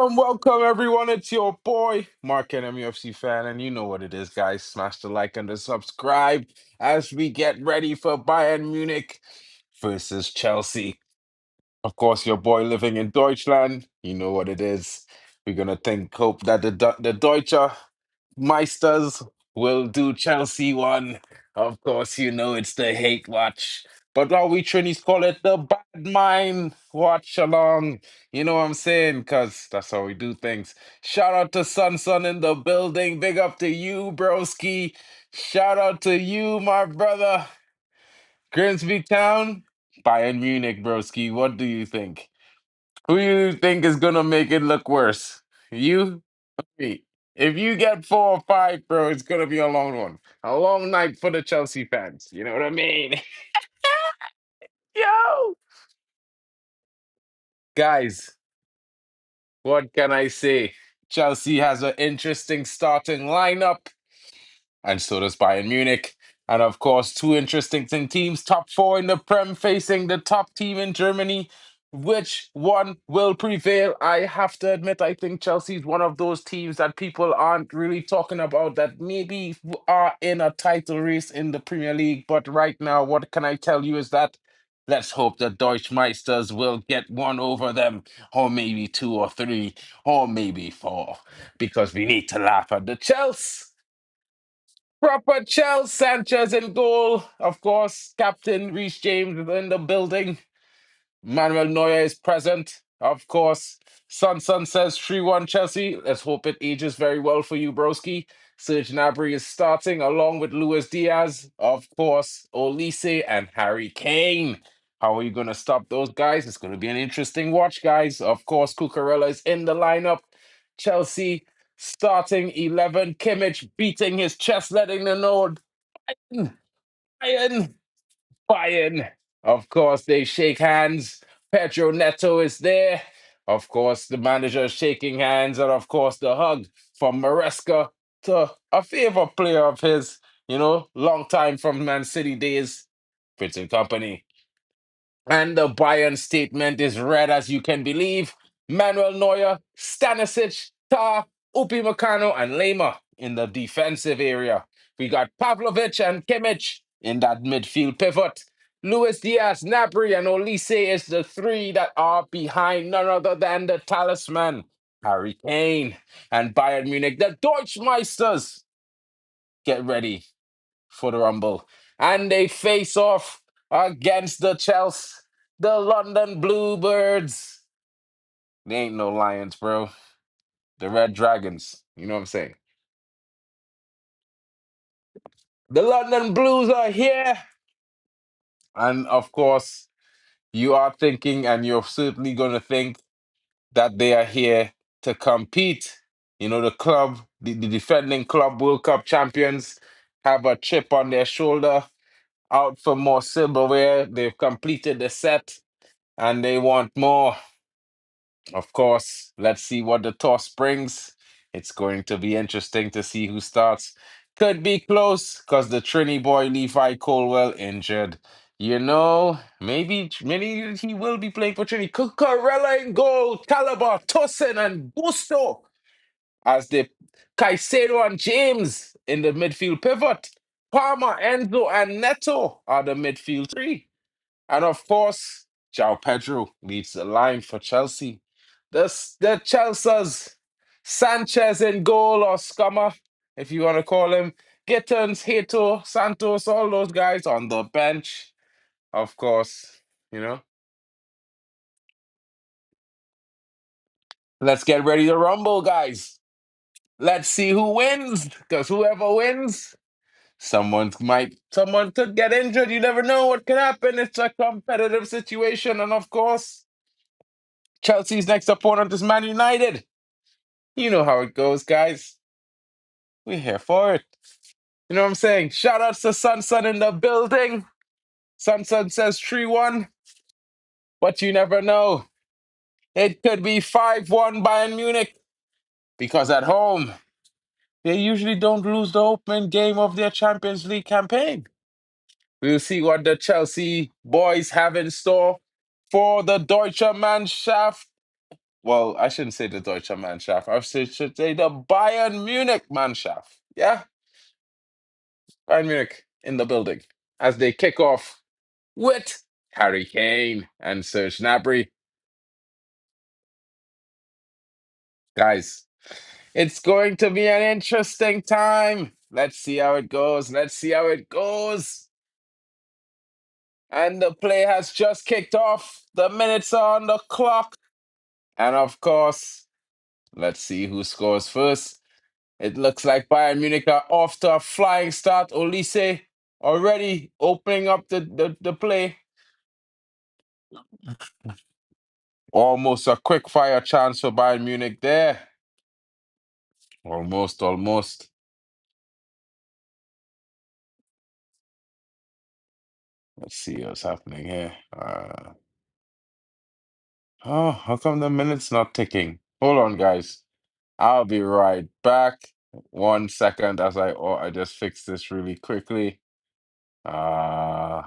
Welcome everyone. It's your boy, Mark and MUFC fan, and you know what it is, guys. Smash the like and the subscribe as we get ready for Bayern Munich versus Chelsea. Of course, your boy living in Deutschland. You know what it is. We're gonna hope that the Deutsche Meisters will do Chelsea one. Of course, you know it's the hate watch. But all we Trinis call it the bad mind watch along. You know what I'm saying? Because that's how we do things. Shout out to Sun in the building. Big up to you, broski. Shout out to you, my brother. Grimsby Town, Bayern Munich, broski. What do you think? Who you think is gonna make it look worse? You? Me. If you get 4 or 5, bro, it's gonna be a long one. A long night for the Chelsea fans. You know what I mean? Yo! Guys, what can I say? Chelsea has an interesting starting lineup. And so does Bayern Munich. And of course, two interesting teams, top four in the Prem facing the top team in Germany. Which one will prevail? I have to admit, I think Chelsea is one of those teams that people aren't really talking about that maybe are in a title race in the Premier League. But right now, what can I tell you is that let's hope the Deutschmeisters will get one over them, or maybe two or three, or maybe four, because we need to laugh at the Chelsea. Proper Chelsea Sanchez in goal. Of course, Captain Reece James is in the building. Manuel Neuer is present. Of course, Sun says 3-1 Chelsea. Let's hope it ages very well for you, broski. Serge Gnabry is starting along with Luis Diaz. Of course, Olise and Harry Kane. How are you going to stop those guys? It's going to be an interesting watch, guys. Of course, Cucurella is in the lineup. Chelsea starting 11. Kimmich beating his chest, letting them know Bayern, Bayern. Of course, they shake hands. Pedro Neto is there. Of course, the manager is shaking hands. And of course, the hug from Maresca to a favorite player of his, long time from Man City days, Fritz and Company. And the Bayern statement is read as you can believe. Manuel Neuer, Stanisic, Tah, Upamecano, and Lema in the defensive area. We got Pavlovic and Kimmich in that midfield pivot. Luis Diaz, Gnabry, and Olise is the three that are behind none other than the talisman, Harry Kane. And Bayern Munich, the Deutschmeisters, get ready for the Rumble. And they face off against the Chelsea, the London Bluebirds. They ain't no Lions, bro. The Red Dragons. You know what I'm saying? The London Blues are here. And of course, you are thinking, and you're certainly going to think that they are here to compete. The club, the defending Club World Cup champions, have a chip on their shoulder, out for more silverware. They've completed the set and they want more. Of course, let's see what the toss brings. It's going to be interesting to see who starts. Could be close because the Trini boy Levi Colwell injured. Maybe he will be playing for Trini. Cucurella in goal, Calabar, Tosin, and Gusto as the Caicedo and James in the midfield pivot. Palmer, Enzo, and Neto are the midfield three. And of course, João Pedro leads the line for Chelsea. The Chelsea's Sanchez in goal, or Scummer, if you want to call him. Gittins, Heto, Santos, all those guys on the bench. Of course, you know. Let's get ready to rumble, guys. Let's see who wins. Because whoever wins, someone could get injured. You never know what could happen. It's a competitive situation. And of course, Chelsea's next opponent is Man United. You know how it goes, guys. We're here for it. You know what I'm saying? Shout outs to Sun in the building. Sun says 3-1, but you never know. It could be 5-1 Bayern Munich because at home, they usually don't lose the opening game of their Champions League campaign. We'll see what the Chelsea boys have in store for the Deutsche Mannschaft. Well, I shouldn't say the Deutsche Mannschaft. Should say the Bayern Munich Mannschaft. Yeah, Bayern Munich in the building as they kick off with Harry Kane and Serge Gnabry. Guys, it's going to be an interesting time. Let's see how it goes. Let's see how it goes. And the play has just kicked off. The minutes are on the clock. And of course, let's see who scores first. It looks like Bayern Munich are off to a flying start. Olise already opening up the play. Almost a quick fire chance for Bayern Munich there. Almost, almost. Let's see what's happening here. Oh, how come the minute's not ticking? Hold on, guys. I'll be right back. 1 second as I just fix this really quickly. Uh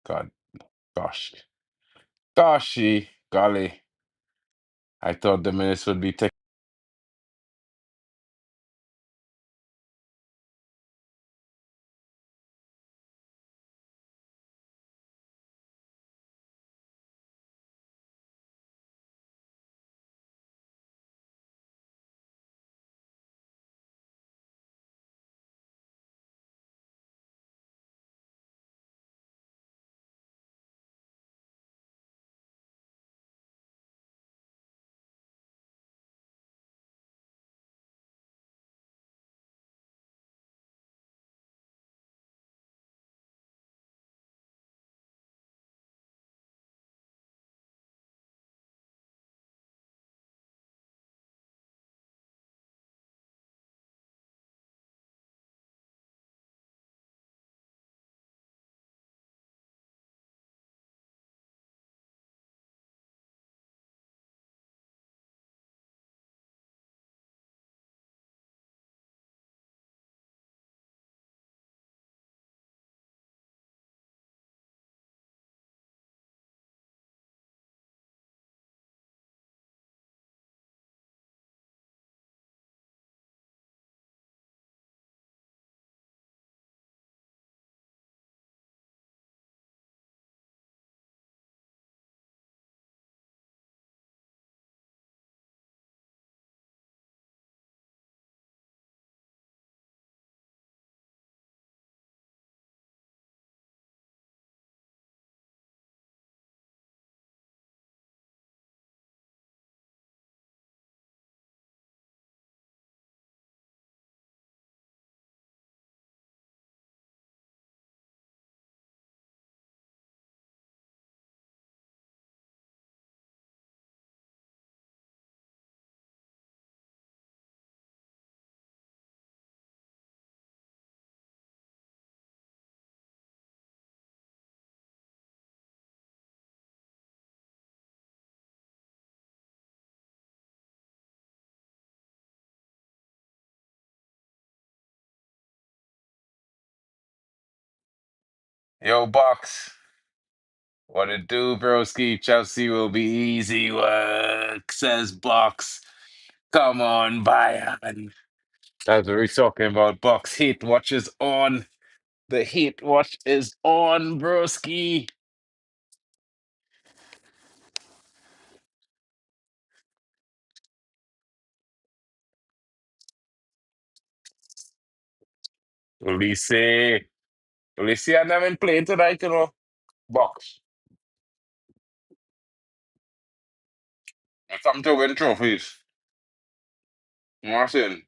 God, gosh, goshy, golly. I thought the minutes would be ticking. Yo, Box. What it do, broski? Chelsea will be easy work, says Box. Come on, Bayern. That's what we're talking about. Box Heat watch is on. The Heat watch is on, broski. Ulisse. Ulisse and them in play tonight, you know. Box. It's time to win trophies. Martin.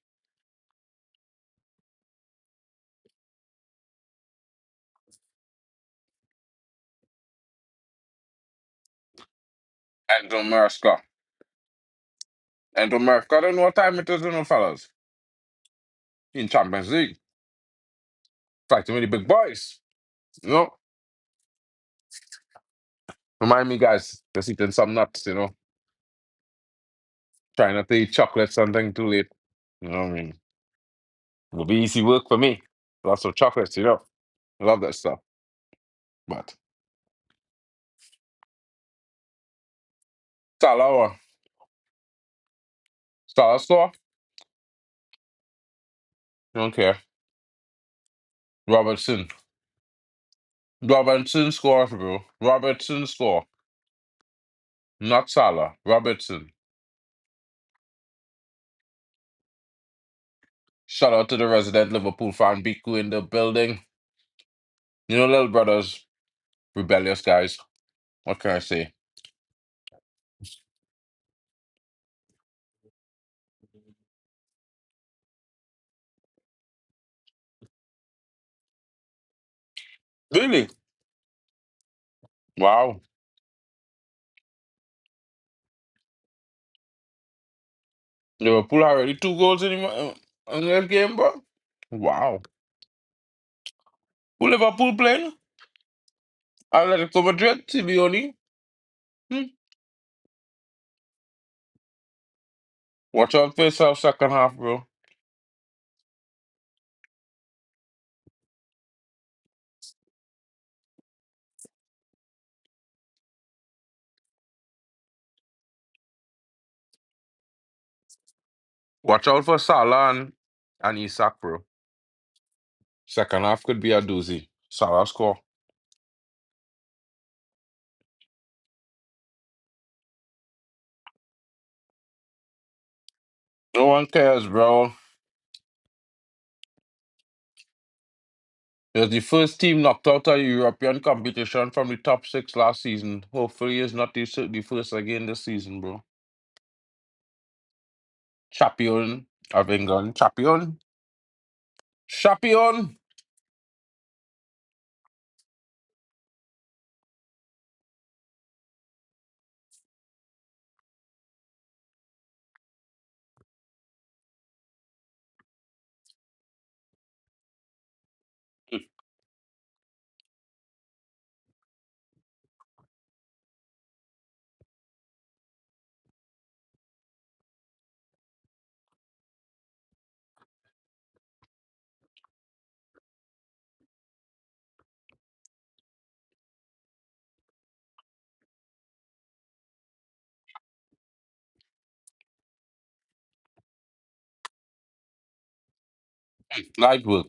And America. And America, I don't know what time it is, you know, fellas. In Champions League. Fighting with the big boys. You know? Remind me, guys, just eating some nuts, you know? Trying not to eat chocolate something too late. You know what I mean? It'll be easy work for me. Lots of chocolates, you know? I love that stuff. But Salawa. Salah score? Don't care. Robertson. Robertson scores, bro. Robertson score. Not Salah. Robertson. Shout out to the resident Liverpool fan, Biku in the building. You know, little brothers, rebellious guys. What can I say? Really? Wow. Liverpool already 2 goals in that game, bro. Wow. Who Liverpool playing? Atletico Madrid, Simeone. Hmm. Watch out for yourself second half, bro. Watch out for Salah and Isak, bro. Second half could be a doozy. Salah score. No one cares, bro. It's the first team knocked out of European competition from the top six last season. Hopefully, it's not the first again this season, bro. Champion of England. Champion. Champion. Light work.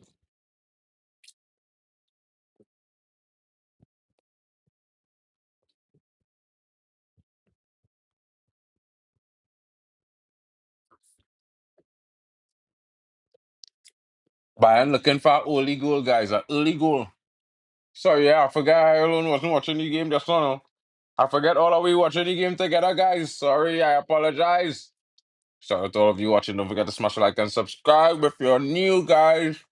Bayern looking for an early goal, guys. An early goal. Sorry, yeah, I forgot I alone wasn't watching the game just now. I forget all of we watching the game together, guys. Sorry, I apologize. Shout out to all of you watching. Don't forget to smash the like and subscribe if you're new, guys.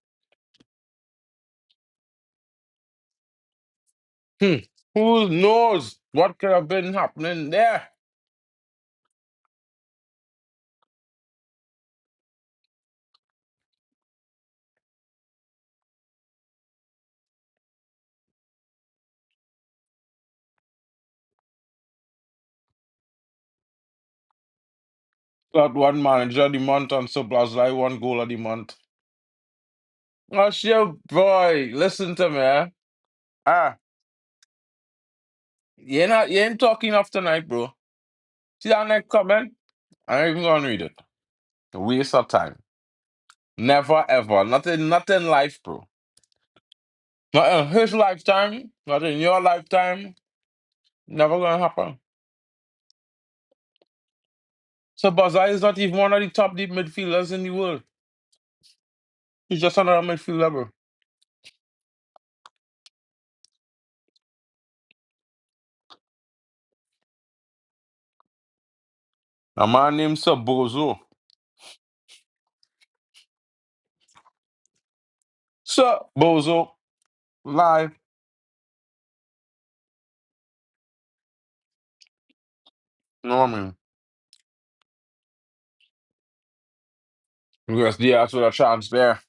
Hmm. Who knows what could have been happening there? Got one manager of the month and Sublazai 1 goal of the month. Oh, shit, boy. Listen to me, eh? Ah, you ain't talking enough tonight, bro. See that next comment? I ain't even gonna read it. A waste of time. Never ever. Not in life, bro. Not in his lifetime, not in your lifetime. Never gonna happen. So Bazai is not even one of the top deep midfielders in the world. He's just another midfielder, bro. A man named Bozo. Sir Bozo. Live. No, I mean. Because Diaz with a chance there.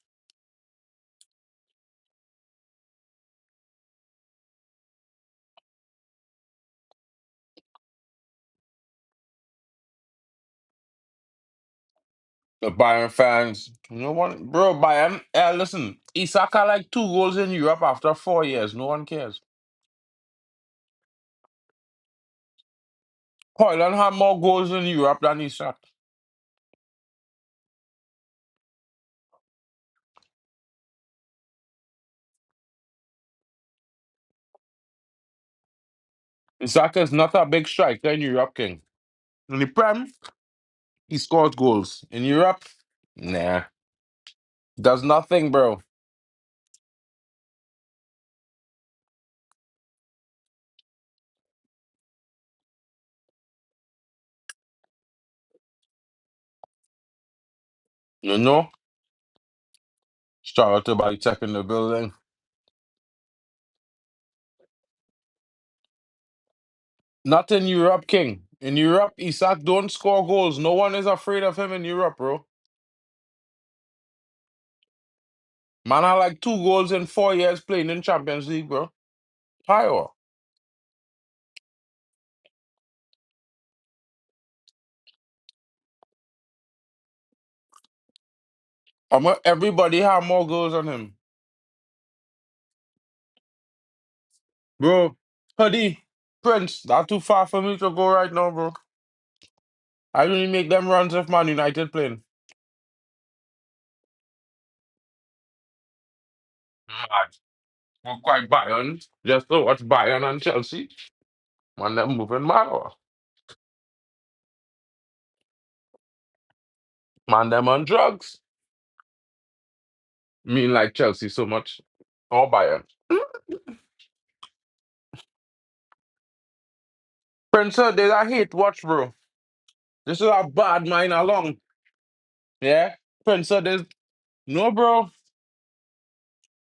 The Bayern fans. No one, bro, Bayern. Listen, Isak had like 2 goals in Europe after 4 years. No one cares. Hoyland had more goals in Europe than Isak. Isaka is not a big striker in Europe, King. In the Prem, he scores goals. In Europe, nah. Does nothing, bro. You know? Shout out to by checking the building. Not in Europe, King. In Europe, Isak don't score goals. No one is afraid of him in Europe, bro. Man had like 2 goals in 4 years playing in Champions League, bro. Higher. Everybody have more goals than him. Bro, Huddy, Prince, not too far for me to go right now, bro. I only make them runs if Man United playing. Mad. We're quite Bayern. Just to watch Bayern and Chelsea. Man, them moving mad. Man, them on drugs. Mean like Chelsea so much. Or Bayern. Prince, there's a hate watch, bro. This is a bad mind along. Yeah? Prince, there's no, bro.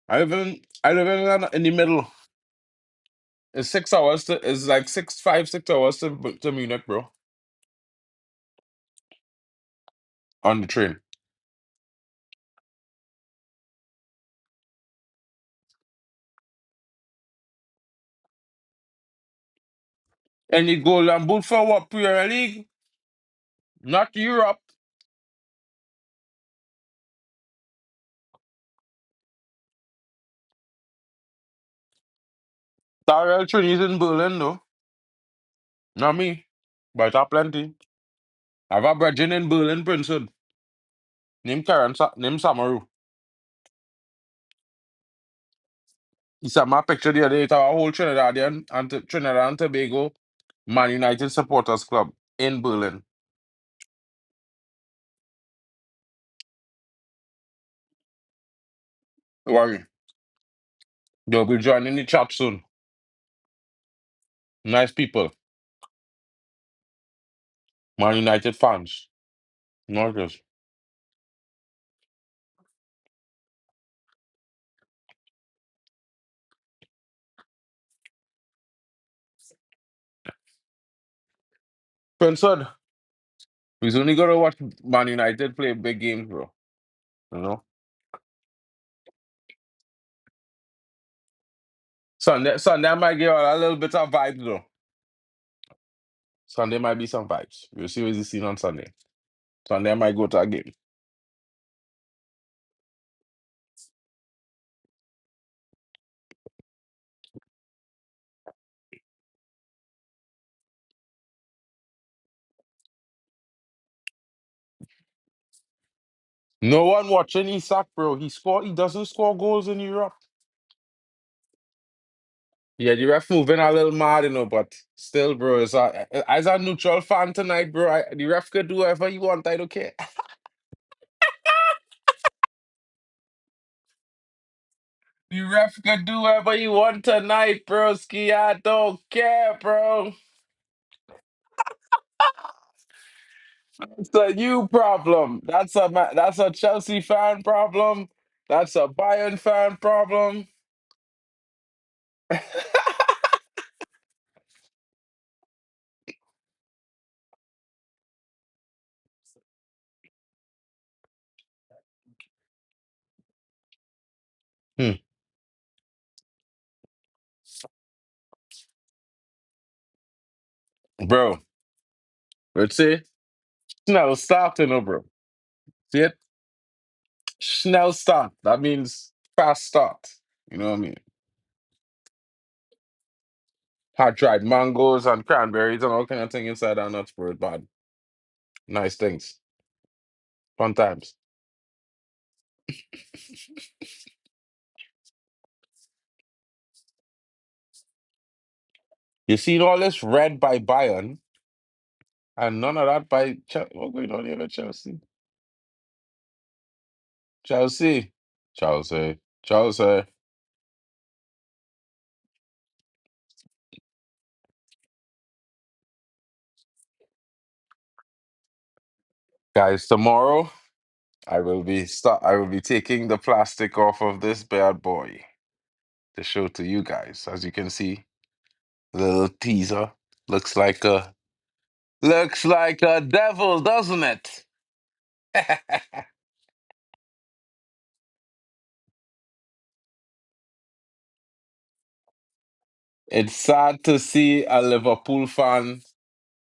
I live in the middle. It's 6 hours to, it's like 6 hours to Munich, bro. On the train. And you go and boot for what? Premier League? Not Europe. Tyrell Trini's in Berlin, though. Not me. But I plenty. I have a brethren in Berlin, Princeton. Name Samaru. He sent my picture the other day to our whole Trinidad and Tobago Man United Supporters Club in Berlin. Don't worry. They'll be joining the chat soon. Nice people. Man United fans. Not just. Princeton, we's only gonna watch Man United play big games, bro. You know? Sunday I might give a little bit of vibes, though. Sunday might be some vibes. We'll see what you see on Sunday. Sunday I might go to a game. No one watching Isak, bro. He doesn't score goals in Europe. Yeah, the ref moving a little mad, but still, bro. As a neutral fan tonight, bro, the ref could do whatever he want. I don't care. The ref could do whatever he want tonight, broski. I don't care, bro. It's a you problem. That's a Chelsea fan problem. That's a Bayern fan problem. Hmm. Bro, let's see. Schnell starting, bro. See it? Schnell start. That means fast start. You know what I mean? Hot dried mangoes and cranberries and all kind of thing inside our nuts, bro. Bad. Nice things. Fun times. You seen all this red by Bayern and none of that by Chelsea. What's going on here with Chelsea? Chelsea. Chelsea. Chelsea. Guys, tomorrow I will be taking the plastic off of this bad boy to show to you guys. As you can see, little teaser. Looks like a looks like a devil, doesn't it? It's sad to see a Liverpool fan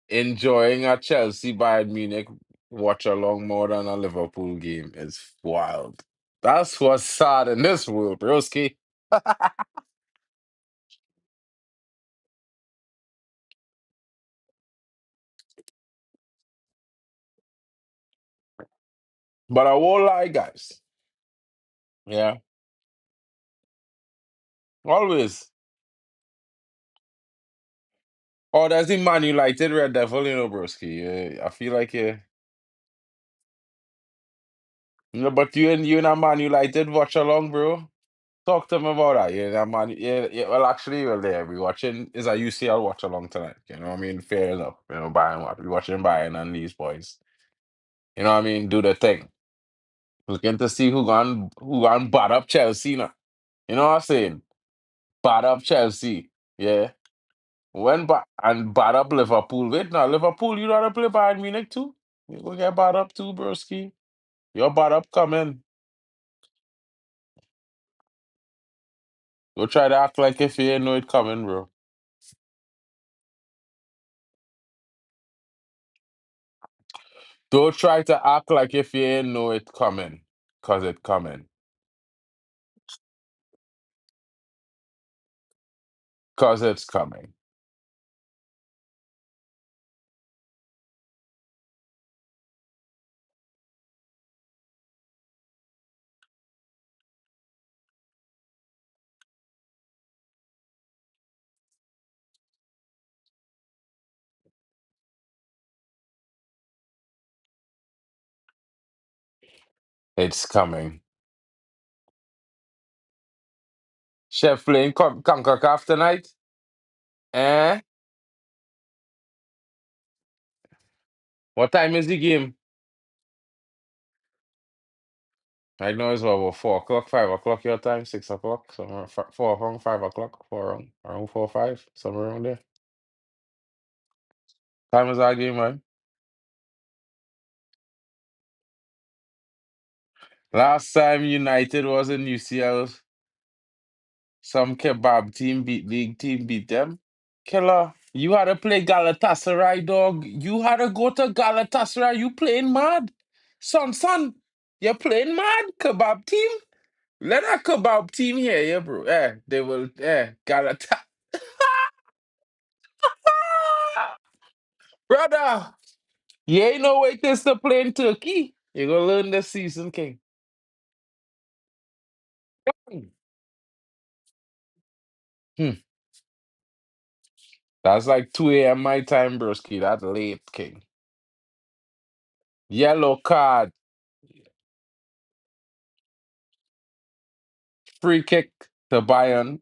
enjoying a Chelsea Bayern Munich watch along more than a Liverpool game. It's wild. That's what's sad in this world, broski. But I won't lie, guys. Yeah, always. Oh, that's the Man United Red Devil, broski. I feel like but you and a Man United watch along, bro. Talk to me about that. Yeah, man. Yeah, yeah. Well, actually, well, there we watching is a UCL watch along tonight. You know what I mean? Fair enough. Bayern. We watching Bayern and these boys. You know what I mean? Do the thing. Looking to see who gone bad up Chelsea now. You know what I'm saying? Bad up Chelsea. Yeah. When and bad up Liverpool. Wait now, Liverpool, you know how to play Bayern Munich too? You go get bad up too, broski. Your bad up coming. Go try to act like if you ain't know it coming, bro. Don't try to act like if you ain't know it coming. Cause it coming. Cause it's coming. It's coming. Chef playing CONCACAF tonight? Eh? What time is the game? I know it's about 4 o'clock, 5 o'clock your time, 6 o'clock, somewhere 4 o'clock, 5 o'clock, around 4 5, somewhere around there. Time is our game, man. Last time United was in UCL, some kebab team beat league team beat them. Killer, you had to play Galatasaray, dog. You had to go to Galatasaray. You playing mad, son. You're playing mad, kebab team. Let that kebab team hear you, bro. They will. Galata. Brother, you ain't no way to play in Turkey. You gonna learn this season, King. Hmm. That's like 2 a.m. my time, broski. That's late, King. Yellow card, free kick to Bayern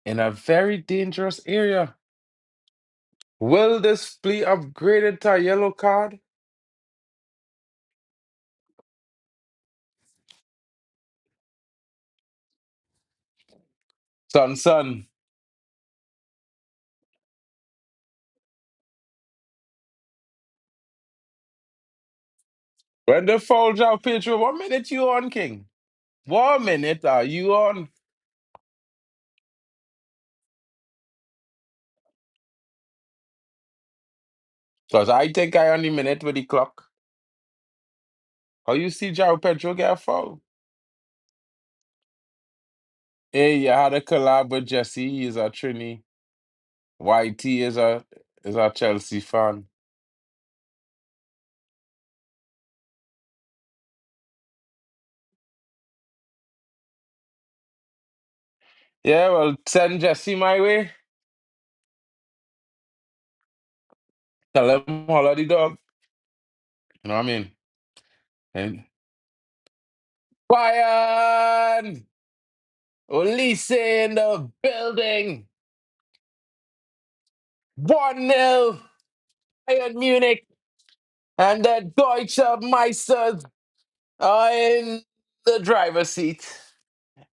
in a very dangerous area. Will this be upgraded to a yellow card? Son. When the foul job, Pedro, what minute you on, King? What minute are you on? Because I think I on the minute with the clock. How you see Jao Pedro get a foul? Hey, you had a collab with Jesse. He's a Trini. YT is a Chelsea fan. Yeah, well, send Jesse my way. Tell him holla the dog. You know what I mean? And Bayern! Olise in the building. 1-0. Bayern Munich and the Deutsche Meisters are in the driver's seat.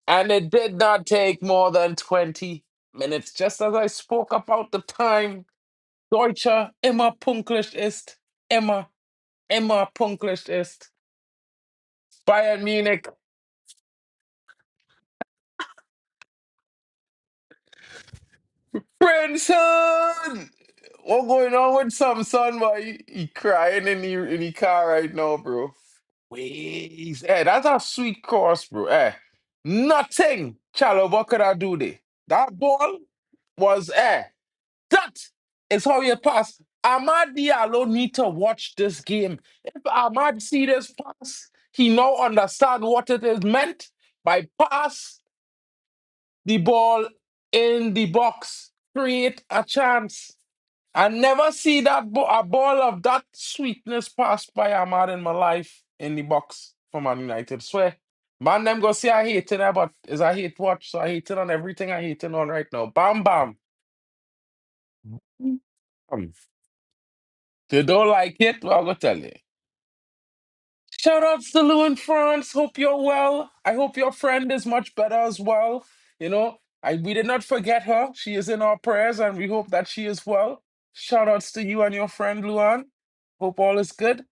And it did not take more than 20 minutes. Just as I spoke about the time, Deutsche immer pünktlich ist. Immer pünktlich ist. Bayern Munich. Brinson! What going on with some son, boy? He crying in the car right now, bro. Wait, that's a sweet cross, bro. Nothing. Chalo, what could I do there? That ball was that is how you pass. Ahmad Diallo need to watch this game. If Ahmad see this pass, he now understand what it is meant by pass the ball in the box, create a chance. I never see a ball of that sweetness passed by Ahmad in my life in the box for Man United. Swear. Man, them go say I hate it, but is I hate watch, so I hate it on everything I hate it on right now. Bam bam. If you don't like it, well, I'm gonna tell you. Shout outs to Lou in France. Hope you're well. I hope your friend is much better as well. We did not forget her. She is in our prayers, and we hope that she is well. Shout outs to you and your friend Luan. Hope all is good.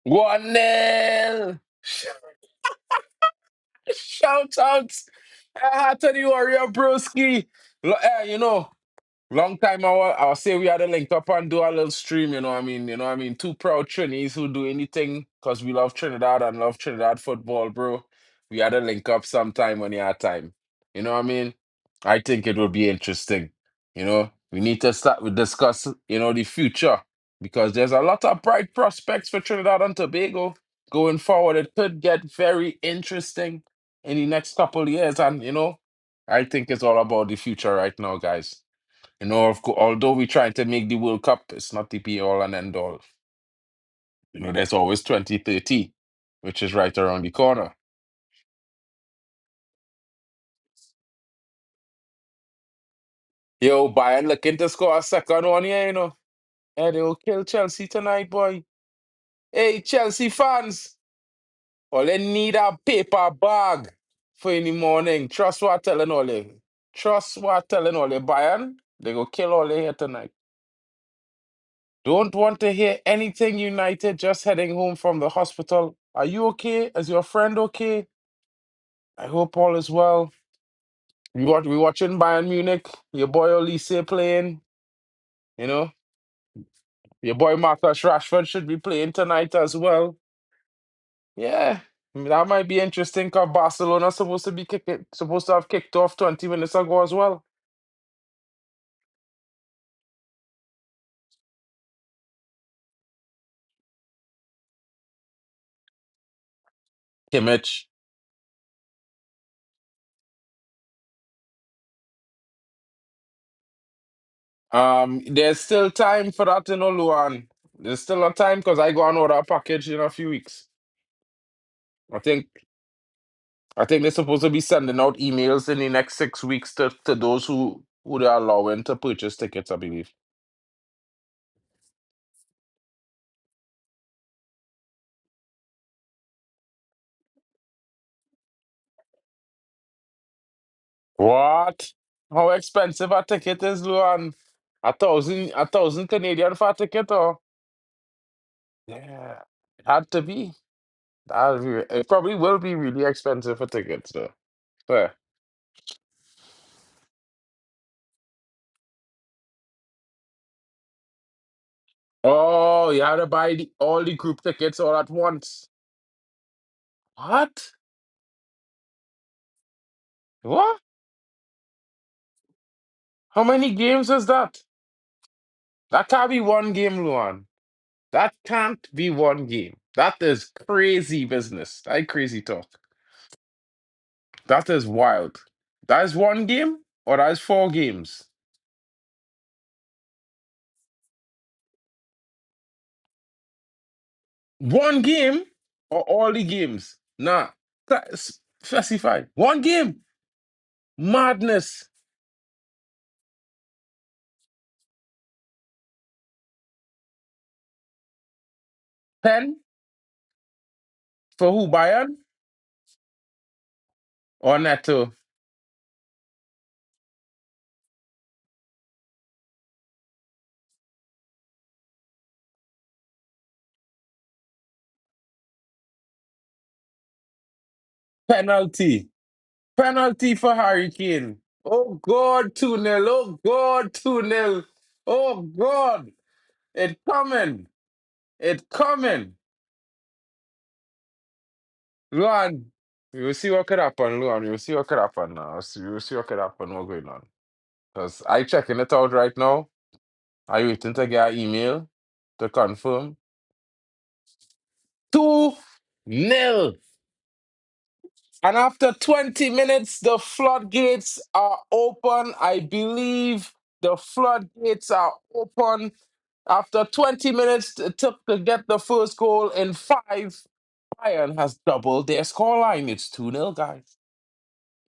1-0. Shout outs to the Warrior Broski. Long time I will say we had to link up and do a little stream, you know what I mean? You know what I mean? Two proud Trinis who do anything because we love Trinidad and love Trinidad football, bro. We had to link up sometime when you had time. You know what I mean? I think it would be interesting. We need to start with discuss, the future because there's a lot of bright prospects for Trinidad and Tobago going forward. It could get very interesting in the next couple of years. And, I think it's all about the future right now, guys. Although we're trying to make the World Cup, it's not the be all and end all. There's always 2030, which is right around the corner. Yo, Bayern looking to score a second one here, they will kill Chelsea tonight, boy. Hey, Chelsea fans, all they need a paper bag for in the morning. Trust what I'm telling all you. Trust what I'm telling all you. Bayern, they go kill all they here tonight. Don't want to hear anything United just heading home from the hospital. Are you okay? Is your friend okay? I hope all is well. We watching Bayern Munich. Your boy Olise playing. You know, your boy Marcus Rashford should be playing tonight as well. Yeah, that might be interesting because Barcelona supposed to have kicked off 20 minutes ago as well. Kimmich. There's still time for that, Luan. There's still a time because I go on order a package in a few weeks. I think I think they're supposed to be sending out emails in the next 6 weeks to those who they're allowing to purchase tickets, I believe. What? How expensive a ticket is, Luan? A thousand Canadian for a ticket, or yeah, it had to be. It probably will be really expensive for tickets, though. Yeah. Oh, you had to buy all the group tickets all at once. What? What? How many games is that? That can't be one game, Luan. That can't be one game. That is crazy business. That crazy talk. That is wild. That is one game? Or that's 4 games. One game or all the games? Nah. Specify. One game. Madness. Pen for who? Bayern or Neto? Penalty. Penalty for Hurricane. Oh God, 2-0. Oh God, 2-0. Oh God. It coming. It coming. Luan, you will see what could happen, Luan. You will see what could happen now. You will see what could happen, what's going on. Because I checking it out right now. I waiting to get an email to confirm. 2-0. And after 20 minutes, the floodgates are open. I believe the floodgates are open. After 20 minutes, it took to get the first goal in five. Bayern has doubled their scoreline. It's 2-0, guys.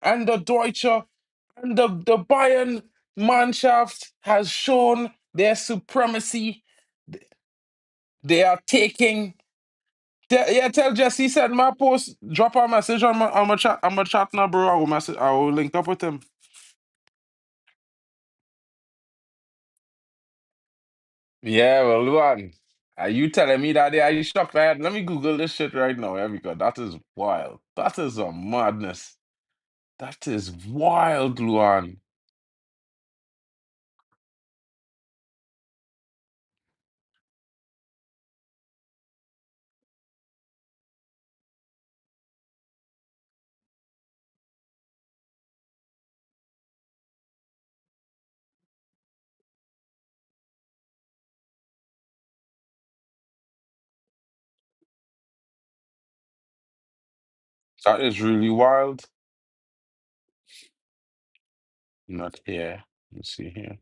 And the Deutsche and the Bayern Mannschaft has shown their supremacy. They are taking. Yeah, tell Jesse said my post. Drop a message on my chat. On my chat now, bro. I will message. I will link up with him. Yeah, well, Luan, are you telling me that they are you shocked? Let me Google this shit right now, yeah, because that is wild. That is a madness. That is wild, Luan. That is really wild. Not here. Let's see here.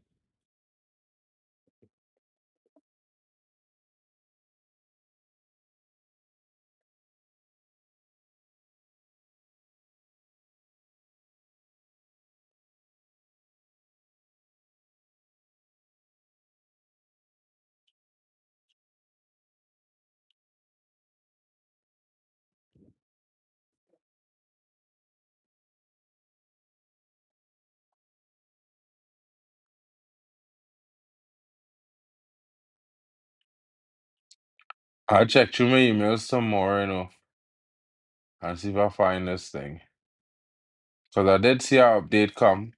I'll check through my emails some more, and see if I find this thing. Because I did see our update come.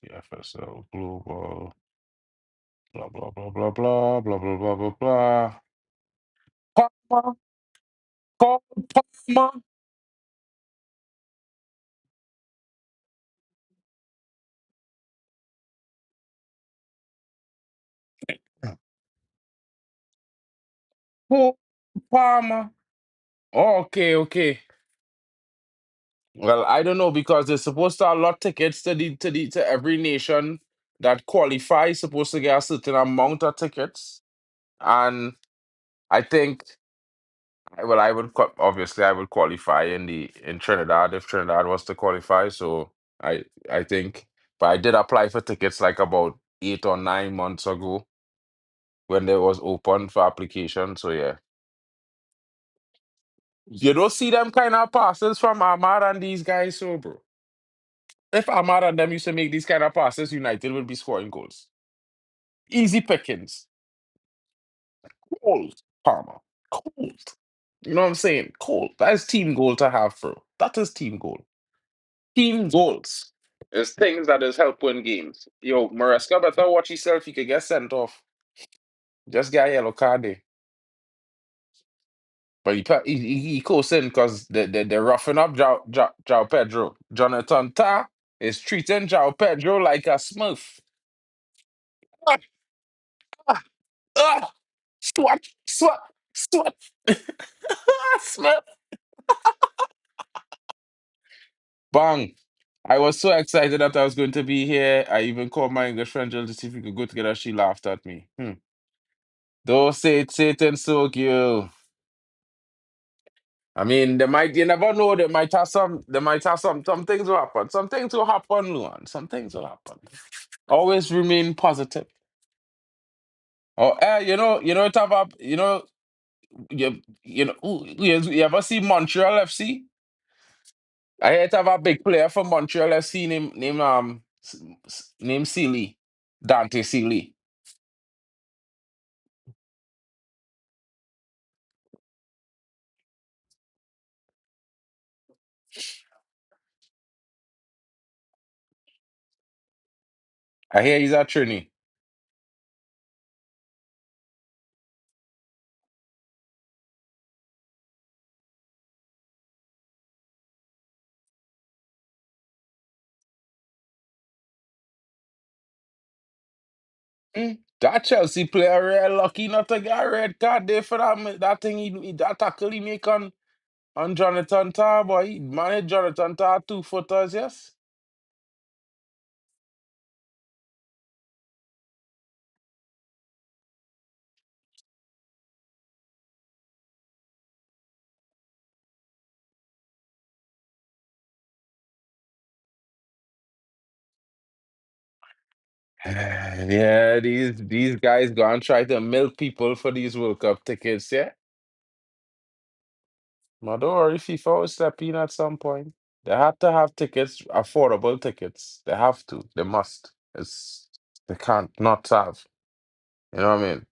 FSL Global, blah, blah, blah, blah, blah, blah, blah, blah, blah, blah. Palmer, Cole Palmer. Cole Palmer. Oh, okay, okay. Well, I don't know because they're supposed to allot tickets to every nation that qualifies, supposed to get a certain amount of tickets. And I think, well, obviously I would qualify in Trinidad if Trinidad was to qualify. So I think, but I did apply for tickets like about 8 or 9 months ago when there was open for application. So yeah, you don't see them kind of passes from Ahmad and these guys, so bro. If Ahmad and them used to make these kind of passes, United would be scoring goals. Easy pickings. Cold, Palmer. Cold. You know what I'm saying? Cold. That is team goal to have, bro. That is team goal. Team goals. It's things that is help win games. Yo, Maresca better watch himself. He could get sent off. Just get a yellow card there. But he goes in because they're roughing up João Pedro. Jonathan Ta is treating João Pedro like a smurf. Ah, ah, ah. Swat, swat, swat. Smurf. Bang. I was so excited that I was going to be here. I even called my English friend Jill to see if we could go together. She laughed at me. Don't say it, Satan, so you. I mean, they might, you never know, some things will happen. Some things will happen, Luan. Some things will happen. Always remain positive. Oh, it have a, you ever see Montreal FC? I heard have a big player from Montreal FC named Sealy, Dante Sealy. I hear he's a Trini. That Chelsea player real lucky not to get a red card there for that thing that tackle he make on Jonathan Tah, boy. He managed Jonathan Tah 2 footers, yes. Yeah, these guys go and try to milk people for these World Cup tickets, yeah. But don't worry, FIFA will step in at some point. They have to have tickets, affordable tickets. They have to. They must. They can't not have. You know what I mean?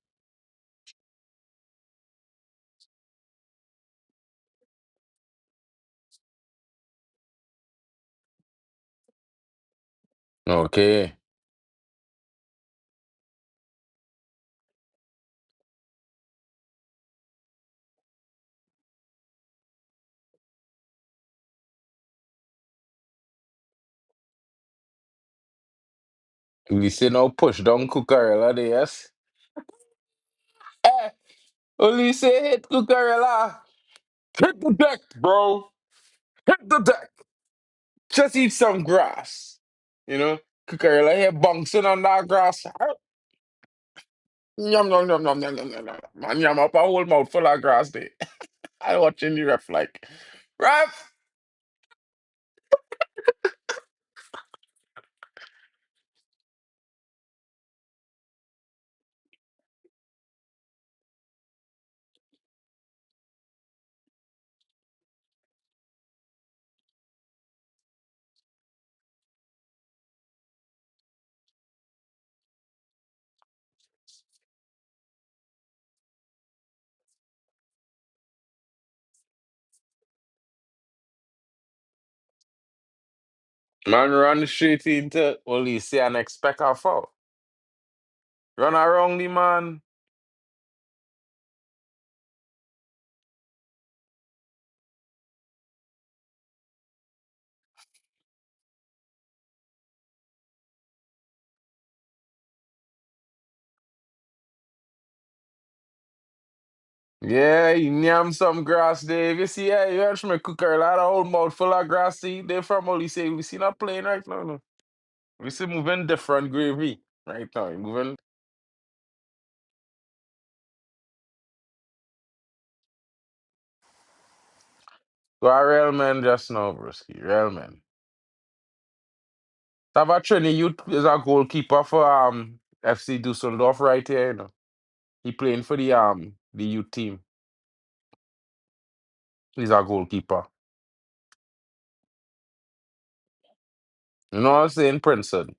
Okay. We see no push down Cucurella there, yes. Eh, only say hit Cucurella. Hit the deck, bro. Hit the deck. Just eat some grass. You know? Cucurella here bouncing on that grass. Yum, yum, yum, yum, yum, yum, yum, yum. Man, yum up a whole mouthful of grass there. I watching the ref like, ref! Man run straight into Olise and expect a foul. Run around the man. Yeah, he yam some grass there. If you see, yeah, you heard me cook her a lot of old mouth full of grass to eat there from Olise. We see not playing right now, no. We see moving different gravy right now. He moving. Go a real man just now, broski. Real man. Tava Trini Youth is a goalkeeper for FC Dusseldorf right here, you know. He playing for the youth team. He's a goalkeeper. You know what I'm saying, Princeton?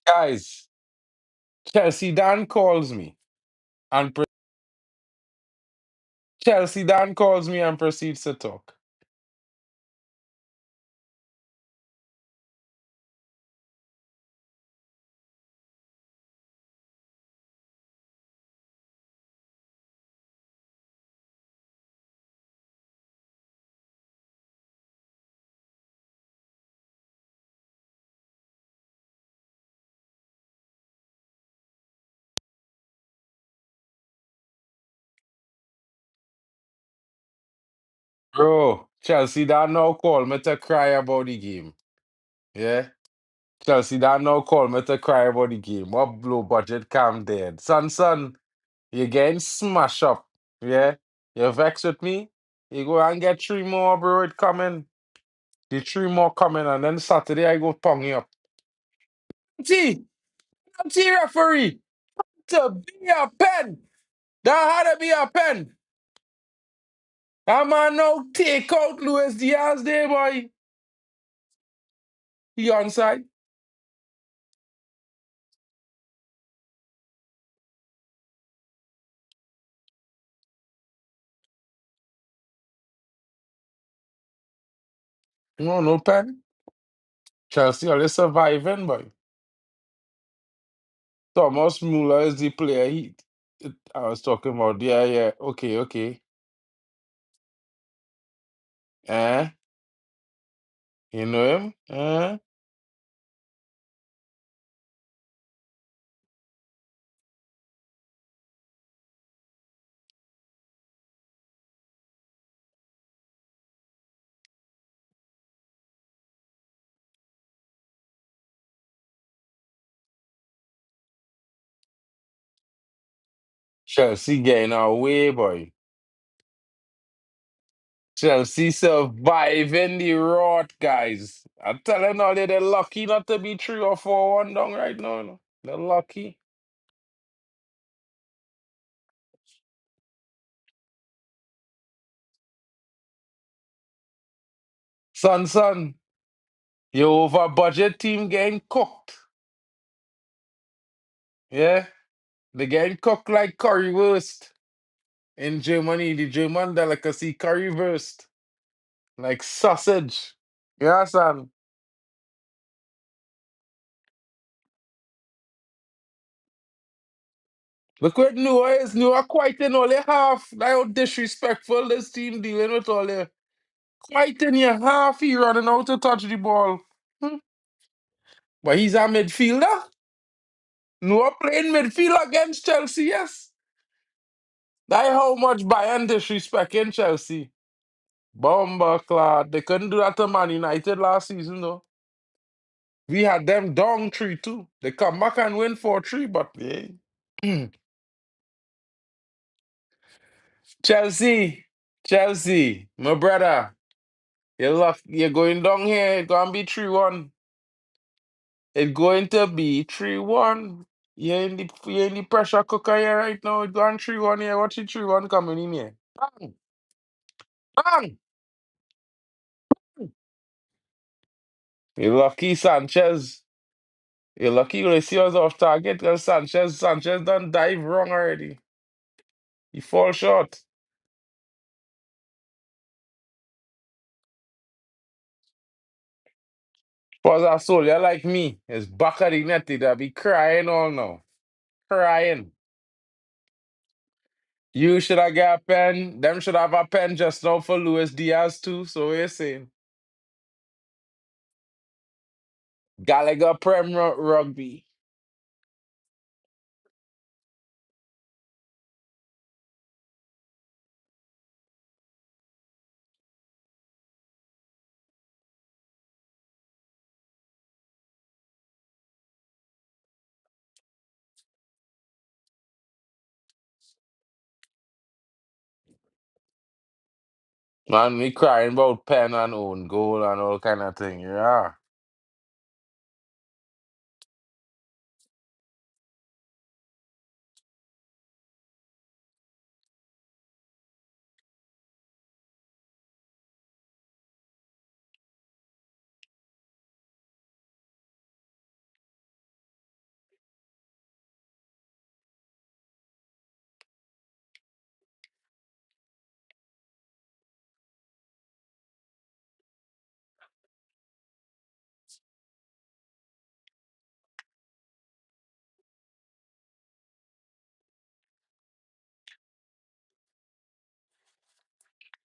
Guys, Chelsea Dan calls me and Chelsea Dan calls me and proceeds to talk. Bro, Chelsea Dan now call me to cry about the game. Yeah? Chelsea Dan now call me to cry about the game. What blow budget cam dead. Son, you getting smashed up. Yeah? You vex with me? You go and get three more, bro. It coming. The three more coming, and then Saturday I go pong you up. T, T referee, to be a pen. That had to be a pen. That man now take out Luis Diaz there, boy. He onside. No, no pen. Chelsea are surviving, boy. Thomas Muller is the player I was talking about. Yeah, yeah. Okay. Eh? You know him? Eh? Chelsea getting away, boy. Chelsea surviving the rot, guys. I'm telling you, they're lucky not to be 3 or 4-1 down right now. You know? They're lucky. Son, your over budget team getting cooked. Yeah? They getting cooked like currywurst in Germany. The German delicacy currywurst. Like sausage. Yeah, son. Look what Noah is. Noah quite in only half. Like how disrespectful this team dealing with all the quite in your half. He running out to touch the ball. Hmm. But he's a midfielder. Noah playing midfield against Chelsea, yes. That's how much Bayern disrespecting Chelsea. Bomber clad. They couldn't do that to Man United last season, though. We had them down 3-2. They come back and win 4-3, but yeah. Chelsea, my brother. You're going down here. It's going to be 3-1. It's going to be 3-1. You're in the pressure cooker here right now. It's going 3-1 here. Watch the 3-1 coming in here. Bang! Bang! You're lucky, Sanchez. You're lucky you see us off target because Sanchez done dive wrong already. He fall short. For a soldier like me, it's back of the net. They'll be crying all now. Crying. You should have got a pen. Them should have a pen just now for Luis Diaz too. So what you saying? Gallagher Prem Rugby. Man, we crying about pen and own goal and all kind of thing. Yeah.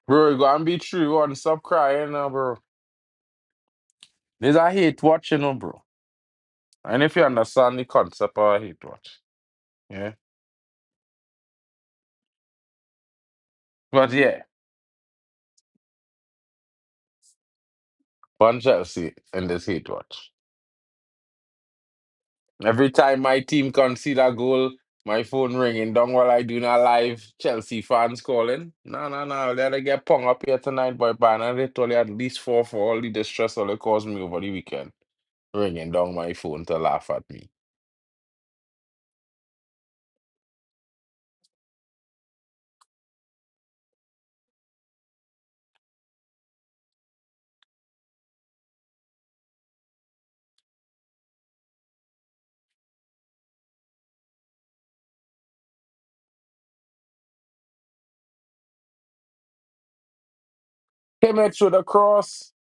Bro, you gotta be true and stop crying now, bro. There's a hate watch, bro. And if you understand the concept of a hate watch. Yeah. But yeah, one Chelsea in this hate watch. Every time my team concede a goal, my phone ringing down while I do not live. Chelsea fans calling. No, no, no. Let it get pung up here tonight, boy. Banner. They told you at least four for all the distress all it caused me over the weekend. Ringing down my phone to laugh at me. Came in through the cross.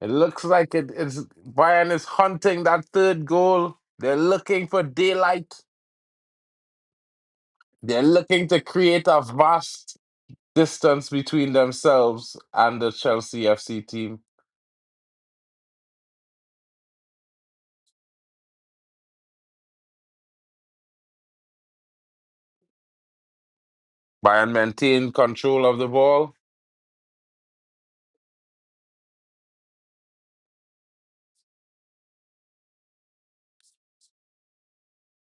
It looks like it's Bayern is hunting that third goal. They're looking for daylight. They're looking to create a vast distance between themselves and the Chelsea FC team. Bayern maintained control of the ball.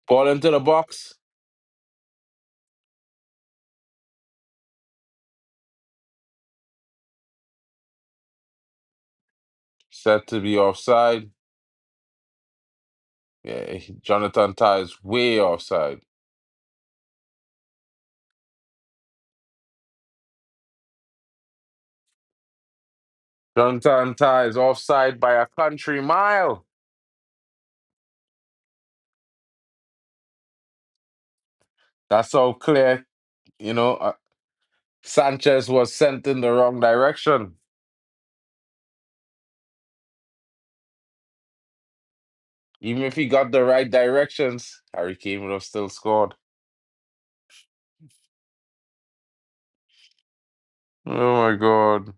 Ball into the box. Said to be offside. Yeah, Jonathan Tah is way offside. Jonathan Tah is offside by a country mile. That's how clear, you know, Sanchez was sent in the wrong direction. Even if he got the right directions, Harry Kane would have still scored. Oh my God.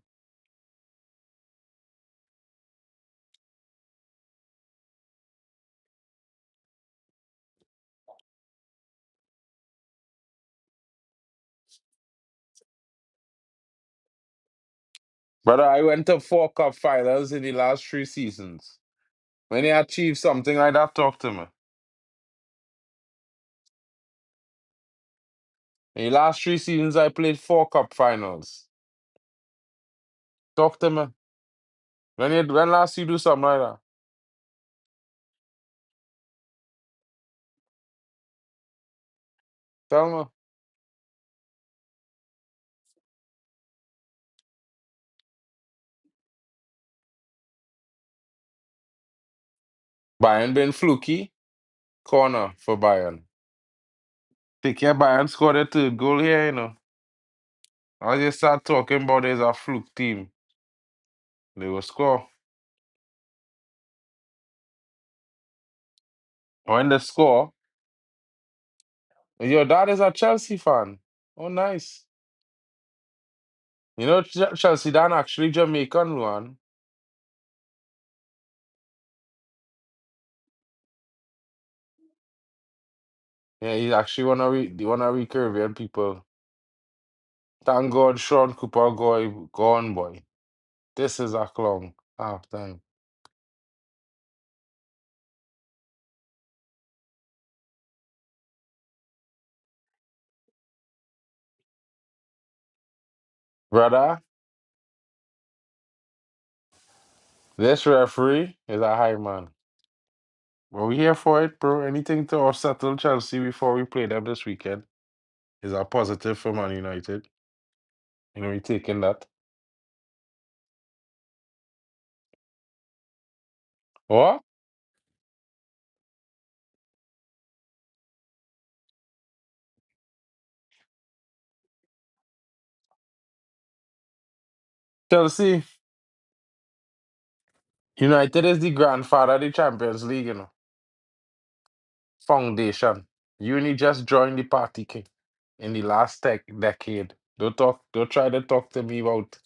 Brother, I went to four cup finals in the last 3 seasons. When you achieve something like that, talk to me. In the last 3 seasons, I played four cup finals. Talk to me. When last you do something like that? Tell me. Bayern been fluky. Corner for Bayern. Take care, Bayern scored a third goal here, All you start talking about is a fluke team. They will score. When they score, your dad is a Chelsea fan. Oh, nice. Chelsea Dan actually Jamaican one. Yeah, he's actually one of the Caribbean people. Thank God Sean Cooper gone, boy. This is a clown. Half time. Brother, this referee is a high man. But we here for it, bro. Anything to settle Chelsea before we play them this weekend is a positive for Man United. We taking that. What? Chelsea, United is the grandfather of the Champions League, Foundation. Uni just joined the party king in the last decade. Don't try to talk to me about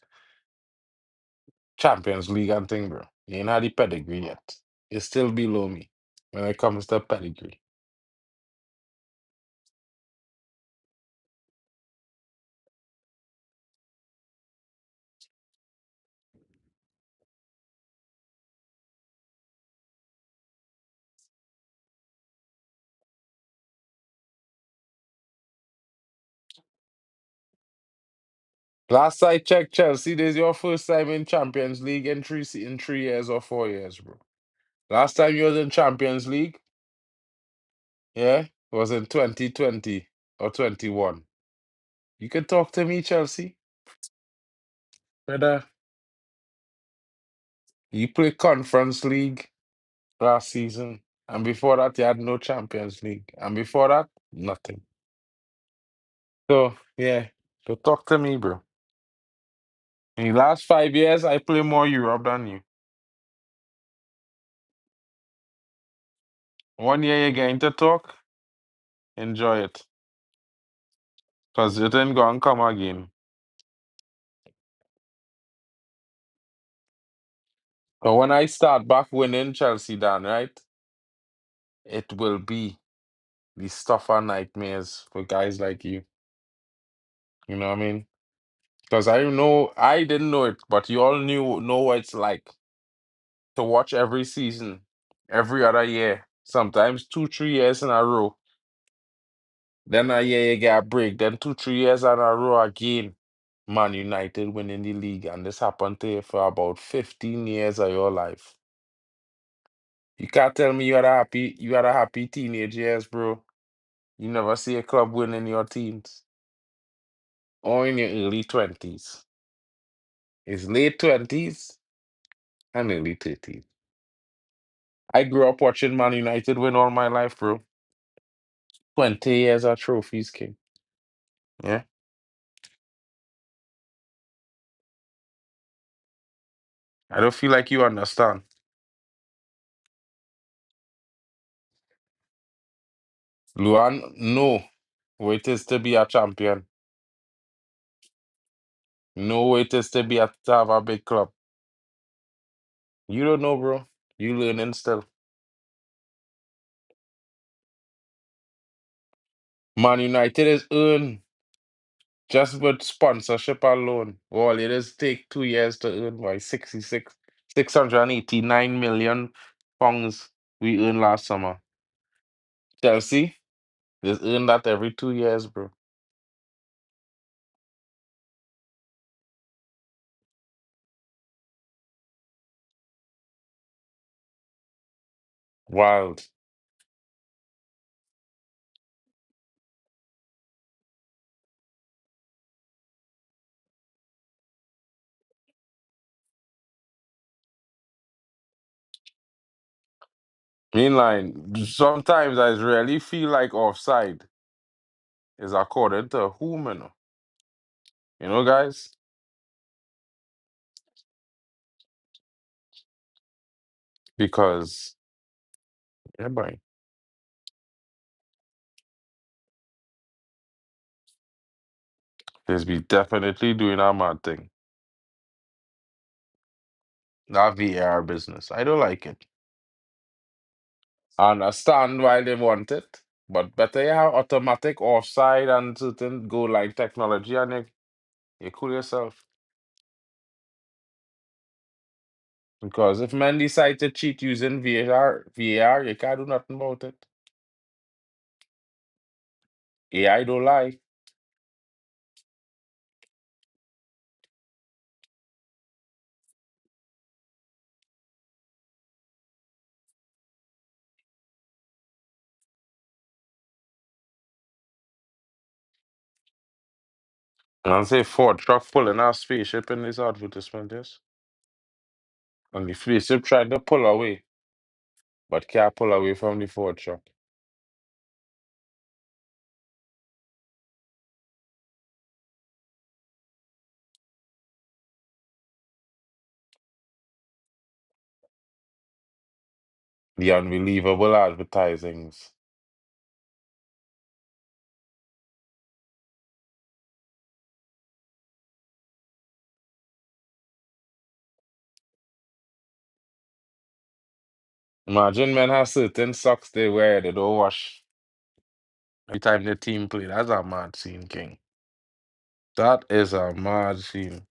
Champions League and thing, bro. You ain't had the pedigree yet. You're still below me when it comes to pedigree. Last I checked, Chelsea, this is your first time in Champions League in 3 years or 4 years, bro. Last time you was in Champions League, yeah, was in 2020 or 21. You can talk to me, Chelsea. Brother, you play Conference League last season, and before that, you had no Champions League, and before that, nothing. So, yeah, so talk to me, bro. In the last 5 years, I play more Europe than you. 1 year you're getting to talk, enjoy it. Because it ain't gonna come again. But when I start back winning Chelsea down, right, it will be the stuff and nightmares for guys like you. You know what I mean? Because I didn't know it, but you all know what it's like to watch every season, every other year, sometimes 2, 3 years in a row. Then a year you get a break, then 2, 3 years in a row again. Man United winning the league, and this happened to you for about 15 years of your life. You can't tell me you had a happy teenage years, bro. You never see a club win in your teens or in your early 20s. It's late 20s and early 30s. I grew up watching Man United win all my life, bro. 20 years of trophies, king. Yeah. I don't feel like you understand. Luan, no. What it is to be a champion. No what it is to have a big club. You don't know, bro. You learning still. Man United is earned just with sponsorship alone. All it is take 2 years to earn by 689 million pounds we earned last summer. Chelsea, just earn that every 2 years, bro. Wild. Meanwhile, sometimes I really feel like offside is according to whom, you know. You know, guys? Because, yeah, boy, there's be definitely doing a mad thing. That VAR business. I don't like it. I understand why they want it, but better you have automatic offside and certain goal line technology and you cool yourself. Because if men decide to cheat using VAR, you can't do nothing about it. AI don't lie. And say Ford truck pulling our spaceship in this advertisement, yes? And the spaceship trying to pull away, but can't pull away from the Ford truck. The unbelievable advertisings. Imagine men have certain socks they wear, they don't wash every time the team play. That's a mad scene, King. That is a mad scene.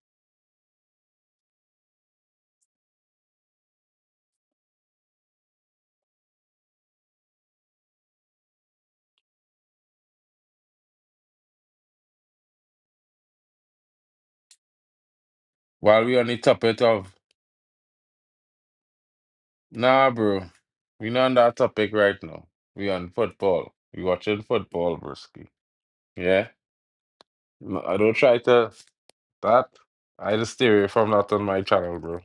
While we on the topic of, nah, bro, we not on that topic right now. We on football. We watching football, broski. Yeah? No, I don't try to, that, I just stay away from that on my channel, bro.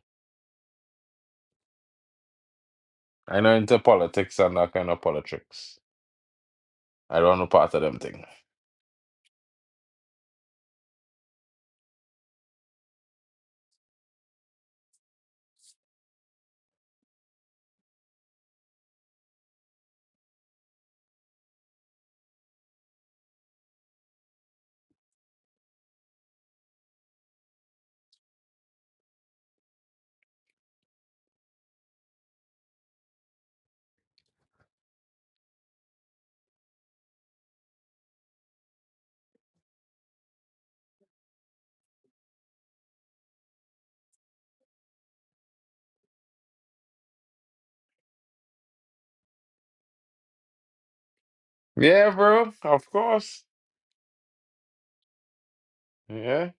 I know into politics and that kind of politics. I don't know part of them thing. Yeah, bro, of course. Yeah.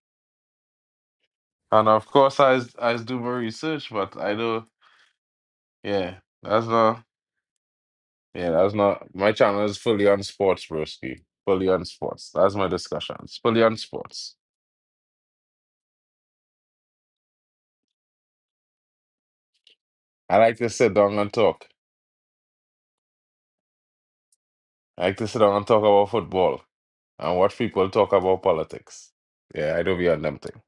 And of course, I do my research, but I do, yeah, that's not, my channel is fully on sports, broski. Fully on sports. That's my discussion. It's fully on sports. I like to sit down and talk. I like to sit down and talk about football and watch people talk about politics. Yeah, I do be on them thing.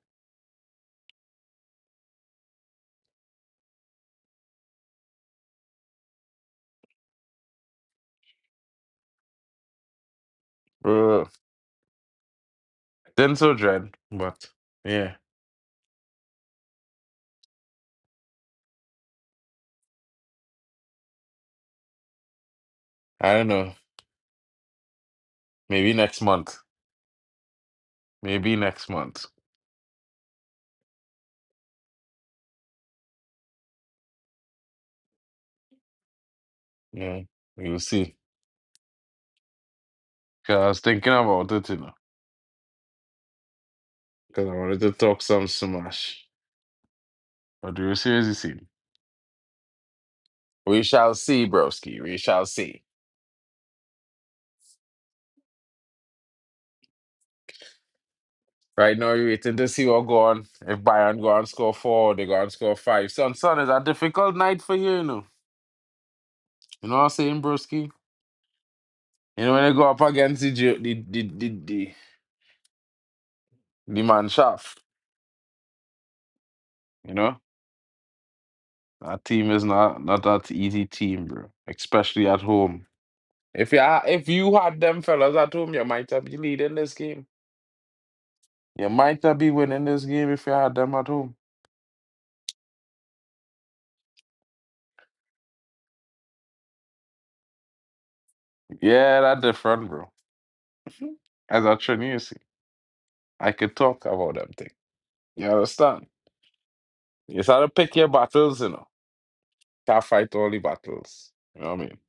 Bro, didn't so dread, but yeah, I don't know. Maybe next month. Maybe next month. Yeah, we'll see. 'Cause I was thinking about it, because I wanted to talk some smash. But we'll see as you see. We shall see, broski. We shall see. Right now, you're waiting to see what go on. If Bayern go and score four, they go and score five. Son, it's a difficult night for you, you know. You know what I'm saying, broski? You know when they go up against the man shaft, you know? That team is not that easy team, bro. Especially at home. If you had them fellas at home, you might have be leading this game. You might have be winning this game if you had them at home. Yeah, that's different, bro. As a Trinity, I could talk about them thing. You understand? You just have to pick your battles, you know. Can't fight all the battles. You know what I mean?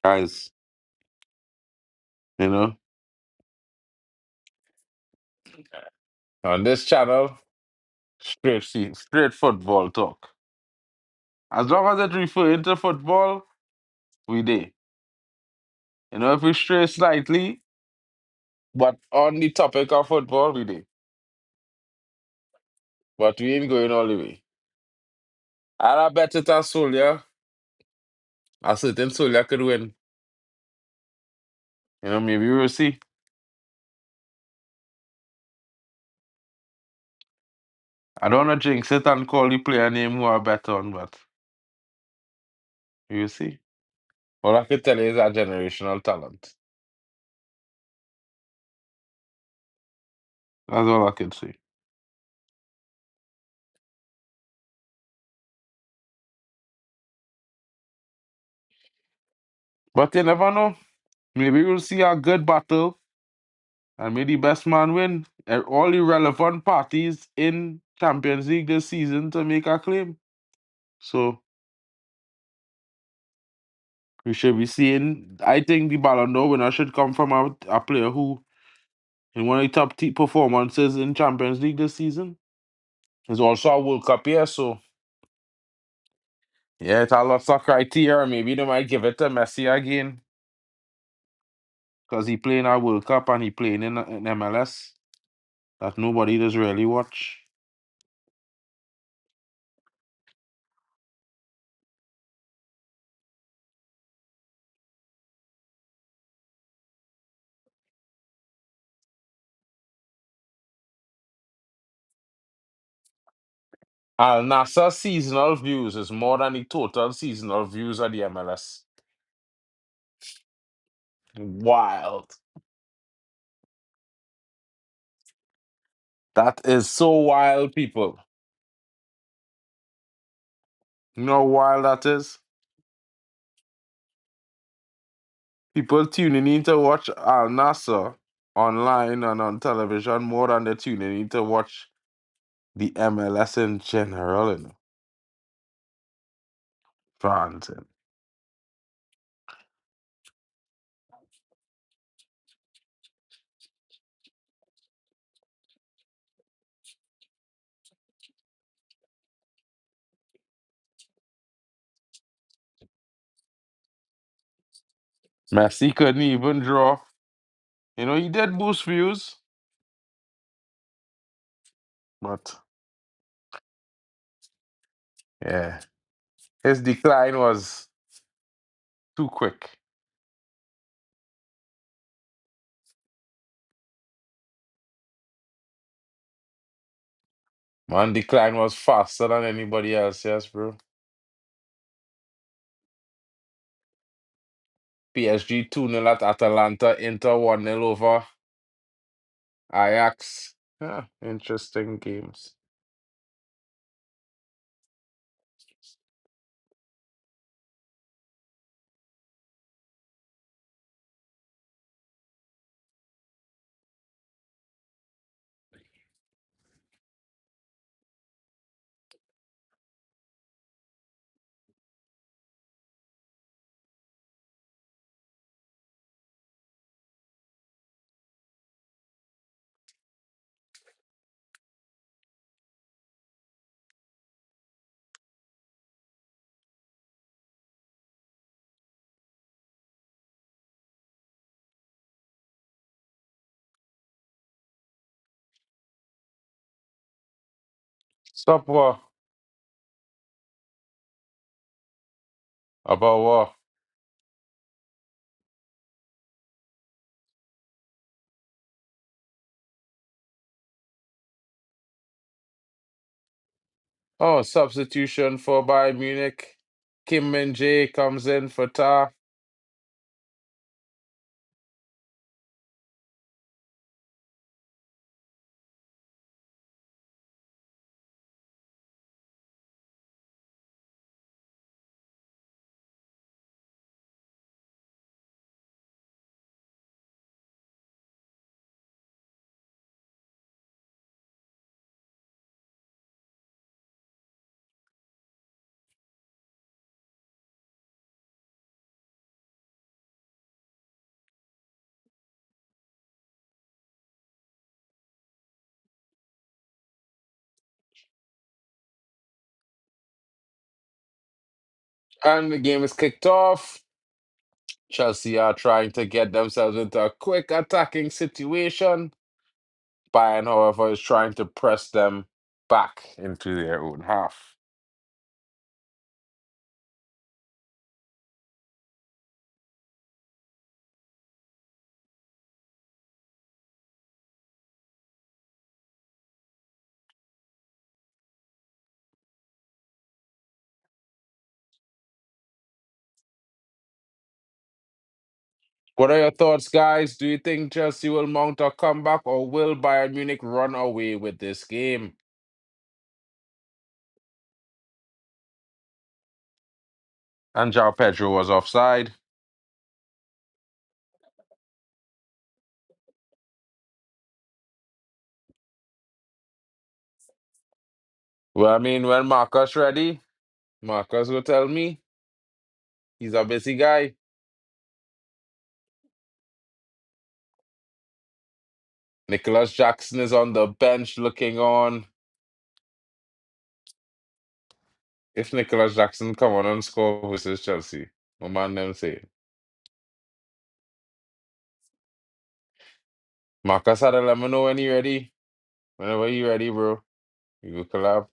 Guys, you know, on this channel, straight football talk. As long as it refer to football, we there. You know, if we stray slightly, but on the topic of football, we there. But we ain't going all the way. I bet it as Solia, a certain Solia could win. You know, maybe we'll see. I don't want to jinx it and call the player name who I bet on, but you see. All I can tell you is a generational talent. That's all I can say. But you never know. Maybe we'll see a good battle and may the best man win. All the relevant parties in Champions League this season to make a claim. So we should be seeing. I think the Ballon d'Or winner should come from a player who, in one of the top performances in Champions League this season, is also a World Cup year. So yeah, it's a lot of criteria. Maybe they might give it to Messi again because he playing a World Cup and he playing in MLS that nobody does really watch. Al Nassr seasonal views is more than the total seasonal views of the MLS. Wild. That is so wild, people. You know how wild that is? People tuning in to watch Al Nassr online and on television more than they're tuning in to watch the MLS in general, you know. France. Messi couldn't even draw. You know, he did boost views, but yeah, his decline was too quick. Man, decline was faster than anybody else, yes, bro. PSG 2-0 at Atalanta, Inter 1-0 over Ajax. Yeah, interesting games. Stop what? About what? Oh, substitution for Bayern Munich. Kim Min Jae comes in for Ta. And the game is kicked off. Chelsea are trying to get themselves into a quick attacking situation. Bayern, however, is trying to press them back into their own half. What are your thoughts, guys? Do you think Chelsea will mount a comeback or will Bayern Munich run away with this game? And João Pedro was offside. Well, I mean, when Marcus ready, Marcus will tell me. He's a busy guy. Nicholas Jackson is on the bench looking on. If Nicholas Jackson come on and score versus Chelsea, my man them say. Marcus had to let me know when he ready. Whenever you ready, bro. We will collab.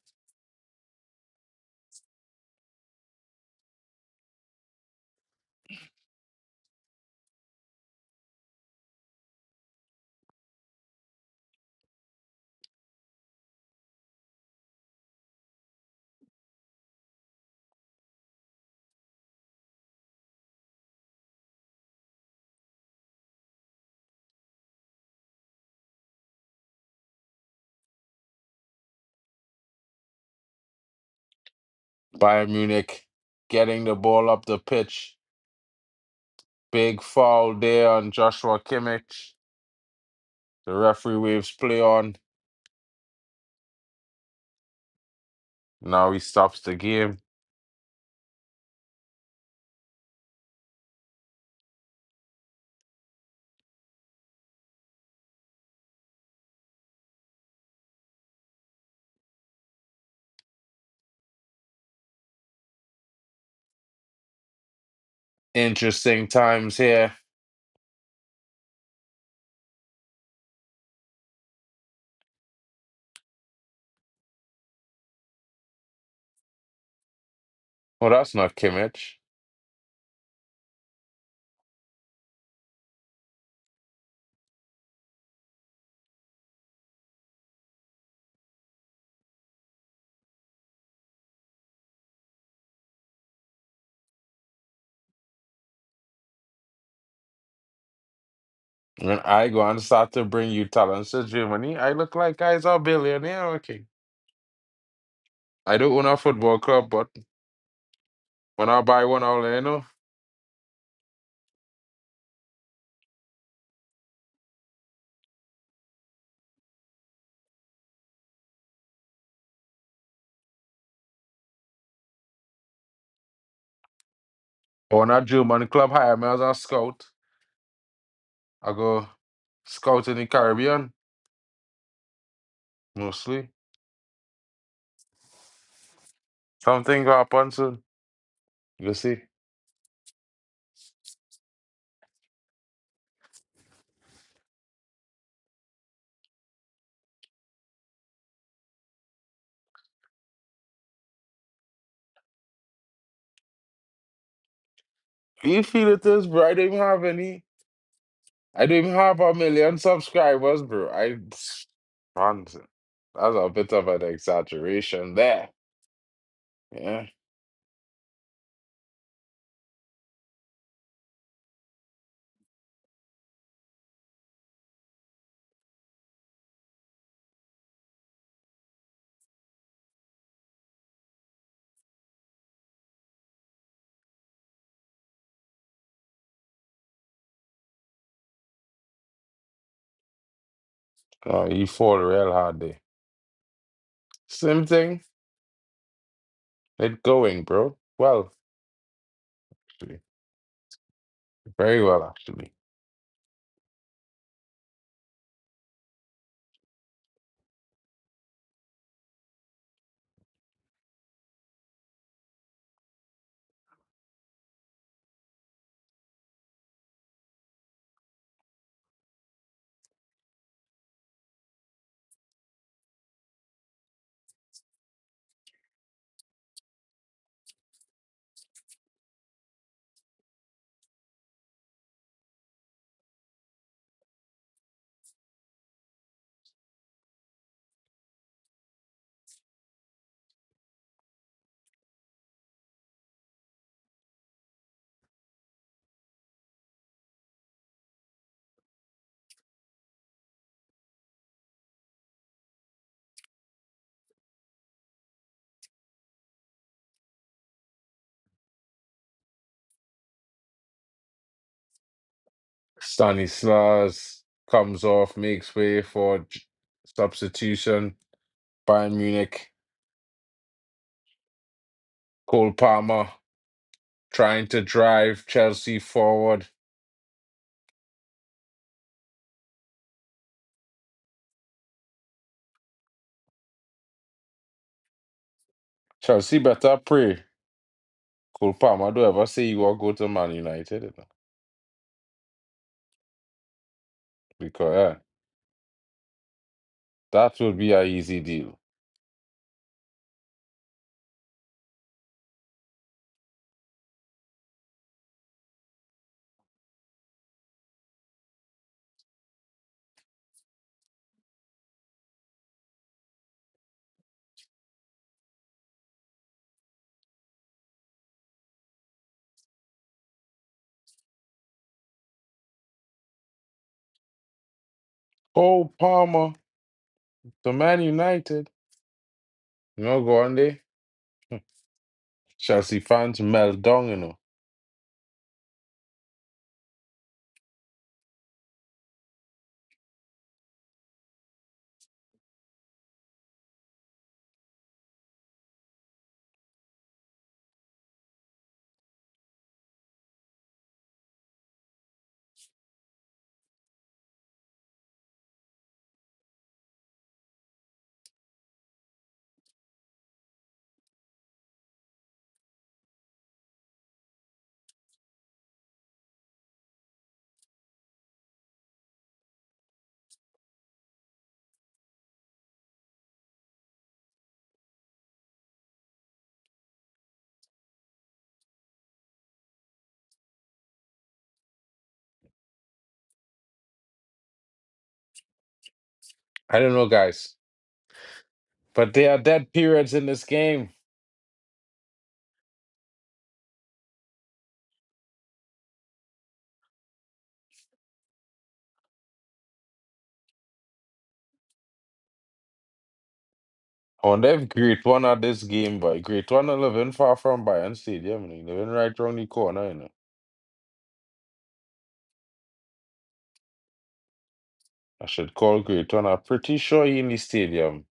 Bayern Munich getting the ball up the pitch. Big foul there on Joshua Kimmich. The referee waves play on. Now he stops the game. Interesting times here. Well, that's not Kimmich. When I go and start to bring you talents to Germany, I look like guys are billionaire. Okay. I don't own a football club, but when I buy one, I'll let you know. When a German club hire me as a scout, I go scout in the Caribbean, mostly. Something go happen soon. You see. You feel it is, bro. I don't even have a million subscribers, bro. Nonsense. That's a bit of an exaggeration there. Yeah. You fall real hard there. Same thing. It going, bro. Well, actually. Very well, actually. Stanislas comes off, makes way for substitution. Bayern Munich. Cole Palmer trying to drive Chelsea forward. Chelsea better pray. Cole Palmer don't ever say you will go to Man United, you know, because that would be an easy deal. Cole Palmer to Man United. You know, go on there. Chelsea fans melt down, you know. I don't know, guys, but there are dead periods in this game. I wonder if Great One at this game, but Great One are living far from Bayern Stadium, you know, living right around the corner, you know. I should call Great One. I'm pretty sure he in the stadium.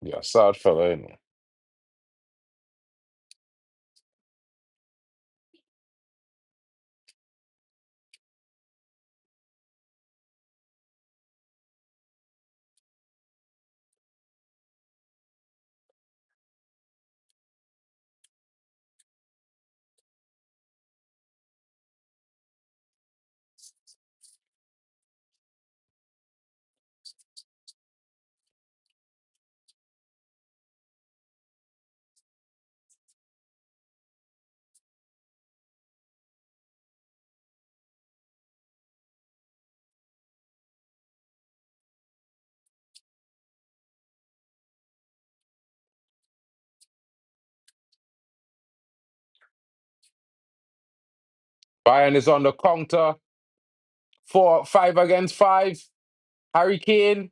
Yeah, sad fella, you know. Bayern is on the counter. 5 against 5. Harry Kane.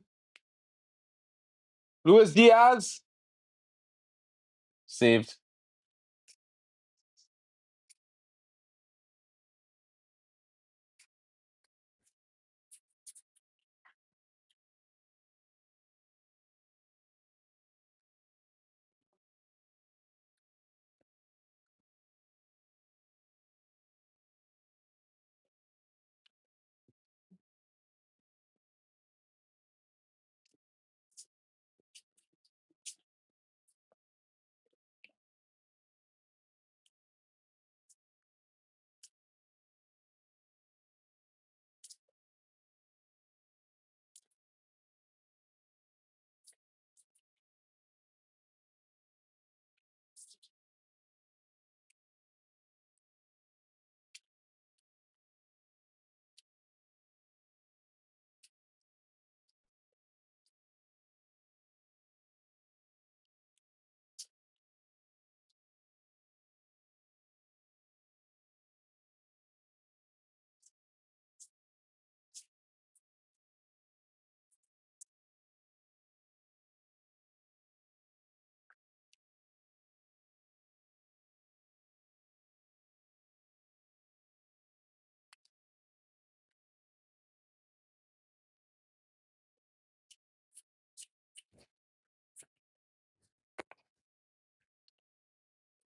Luis Diaz. Saved.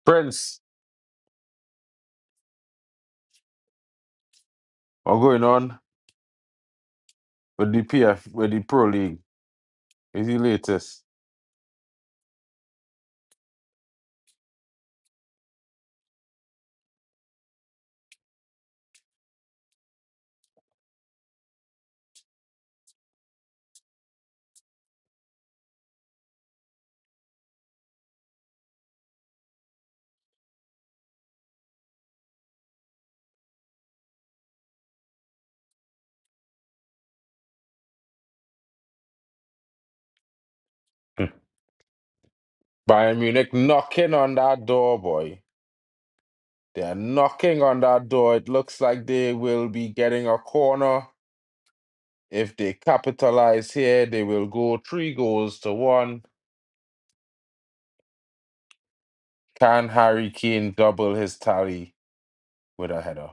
Prince, what's going on with the with the Pro League? Is the latest? Hmm. Bayern Munich knocking on that door, boy. They're knocking on that door. It looks like they will be getting a corner. If they capitalize here, they will go 3 goals to 1. Can Harry Kane double his tally with a header?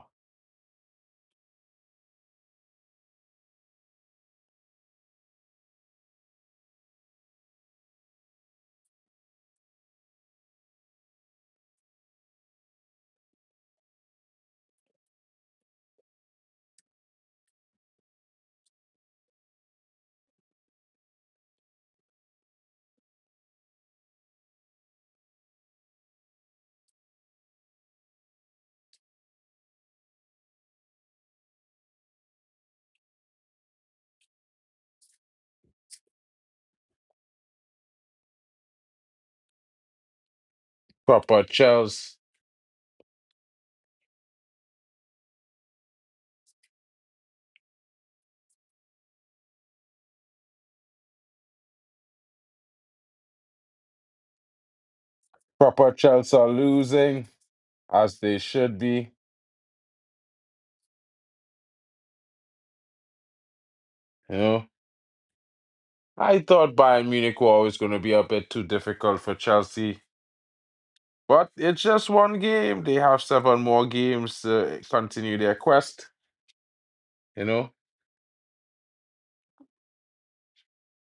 Proper Chelsea. Proper Chelsea are losing, as they should be. You know, I thought Bayern Munich were always going to be a bit too difficult for Chelsea. But it's just one game. They have 7 more games to continue their quest, you know,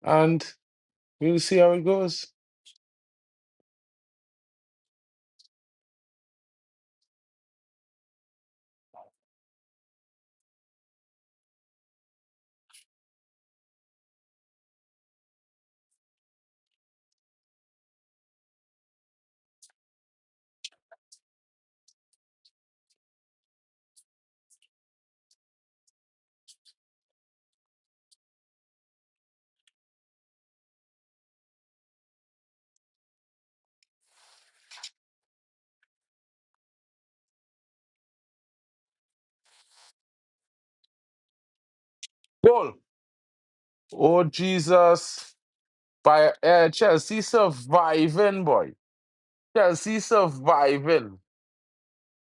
and we'll see how it goes. Goal. Oh, Jesus. By Chelsea surviving, boy. Chelsea surviving.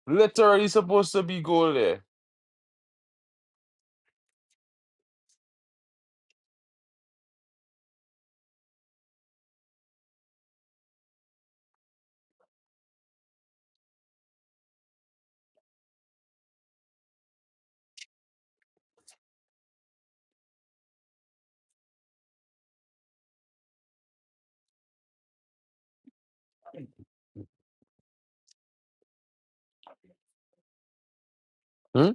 Literally supposed to be goal there. Hmm?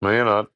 No, you're not.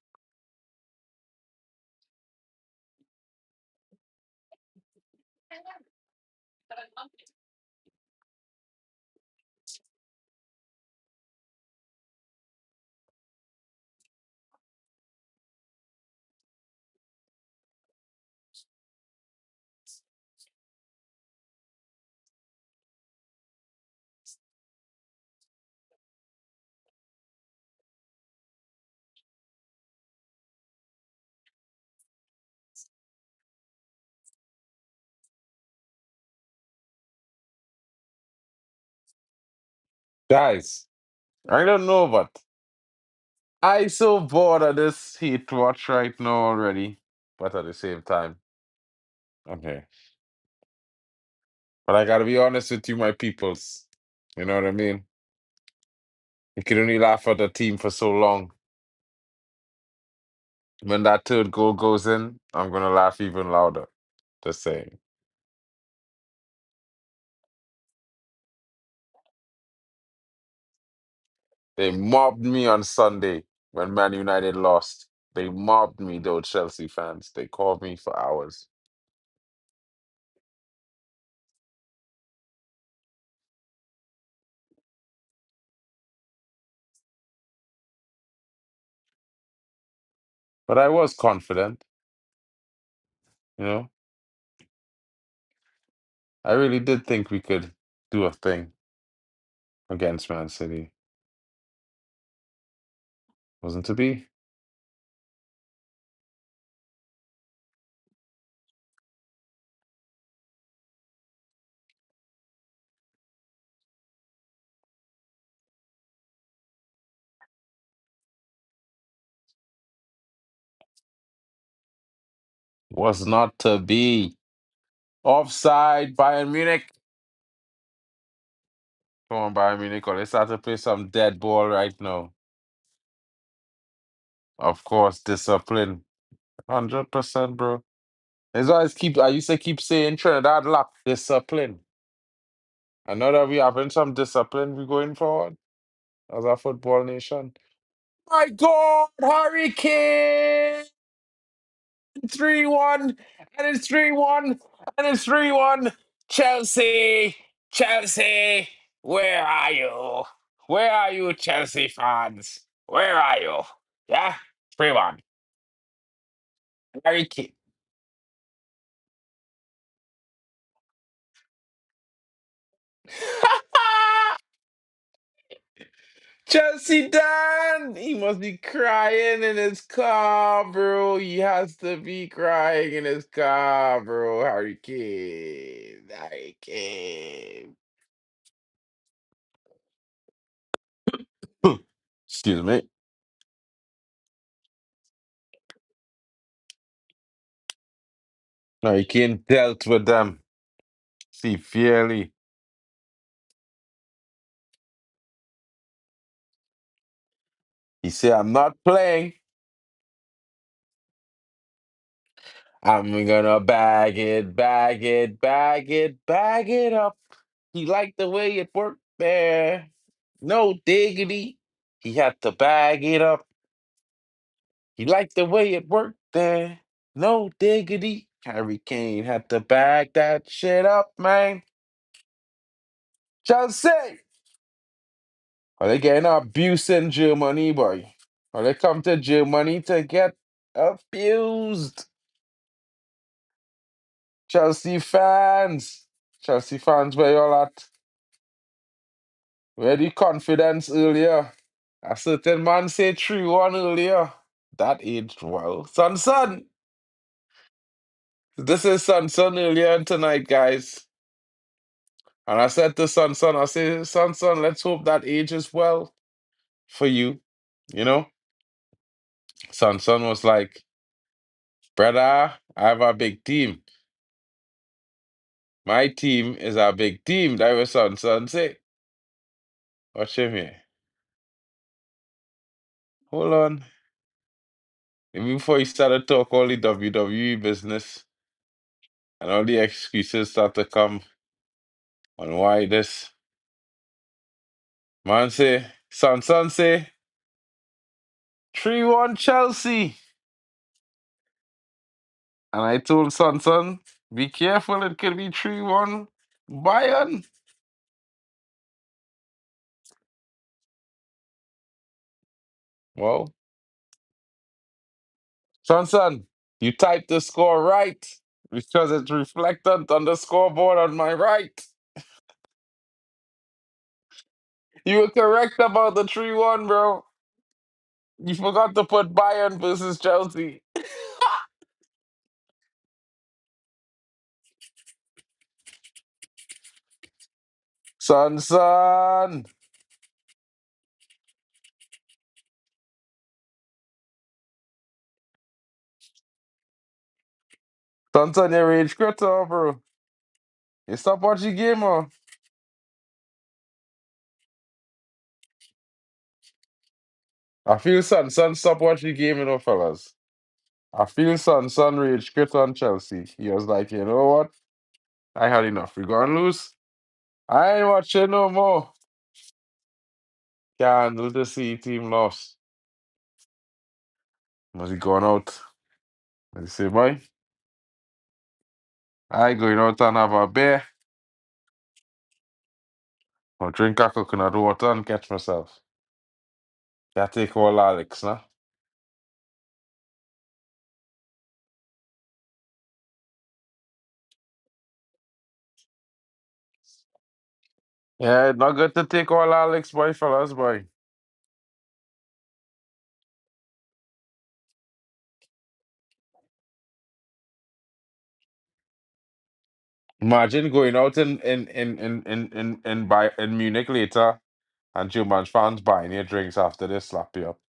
Guys, I don't know, but I so bored of this heat watch right now already. But at the same time, okay. But I gotta be honest with you, my peoples. You know what I mean? You can only laugh at the team for so long. When that third goal goes in, I'm gonna laugh even louder. the same. They mobbed me on Sunday when Man United lost. They mobbed me, though, Chelsea fans. They called me for hours. But I was confident, you know. I really did think we could do a thing against Man City. Wasn't to be. Was not to be. Offside, Bayern Munich. Come on, Bayern Munich. Let's start to play some dead ball right now. Of course, discipline. 100%, bro. I used to keep saying Trinidad lack discipline. I know that we having some discipline we going forward as a football nation. My God, Hurricane! 3-1, and it's 3-1, and it's 3-1. Chelsea, Chelsea, where are you? Where are you, Chelsea fans? Where are you? Yeah, 3-1. Hurricane. Chelsea Dan! He must be crying in his car, bro. He has to be crying in his car, bro. Hurricane. Hurricane. Excuse me. Hurricane dealt with them severely. He said, I'm not playing. I'm gonna bag it, bag it, bag it, bag it up. He liked the way it worked there. No diggity. He had to bag it up. He liked the way it worked there. No diggity. Harry Kane had to bag that shit up, man. Chelsea. Are they getting abuse in Germany, boy? Or they come to Germany to get abused. Chelsea fans. Chelsea fans, where y'all at? Where the confidence earlier? A certain man said 3-1 earlier. That aged well. Son. This is Son earlier tonight, guys. And I said to Son, I say, Son, let's hope that ages well for you. You know? Son was like, brother, I have a big team. My team is a big team. That was Son say. Watch him here. Hold on. Even before he started talk all the WWE business and all the excuses start to come on why this man say, Son say, 3-1 Chelsea. And I told Son, be careful, it could be 3-1 Bayern. Well, Son, you typed the score right because it's reflected on the scoreboard on my right. You were correct about the 3-1, bro. You forgot to put Bayern versus Chelsea. Son. Son, you rage quit, bro. You stop watching game, oh. I feel Son, stop watching game, fellas. I feel son rage quit on Chelsea. He was like, you know what? I had enough. We gonna lose. I ain't watching no more. Can't handle the C team loss. Was he going out? I say, boy, I going out and have a beer or drink a coconut water and catch myself. That take all Alex, nah? Yeah, not good to take all Alex, boy, fellas, boy. Imagine going out in Munich later and German fans buying your drinks after they slap you up.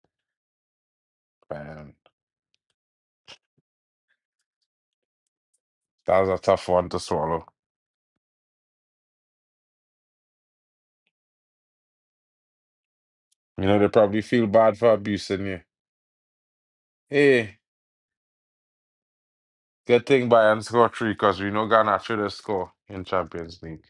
Man, that was a tough one to swallow. You know, they probably feel bad for abusing you. Hey, good thing Bayern score three because we know Garnacho to score in Champions League.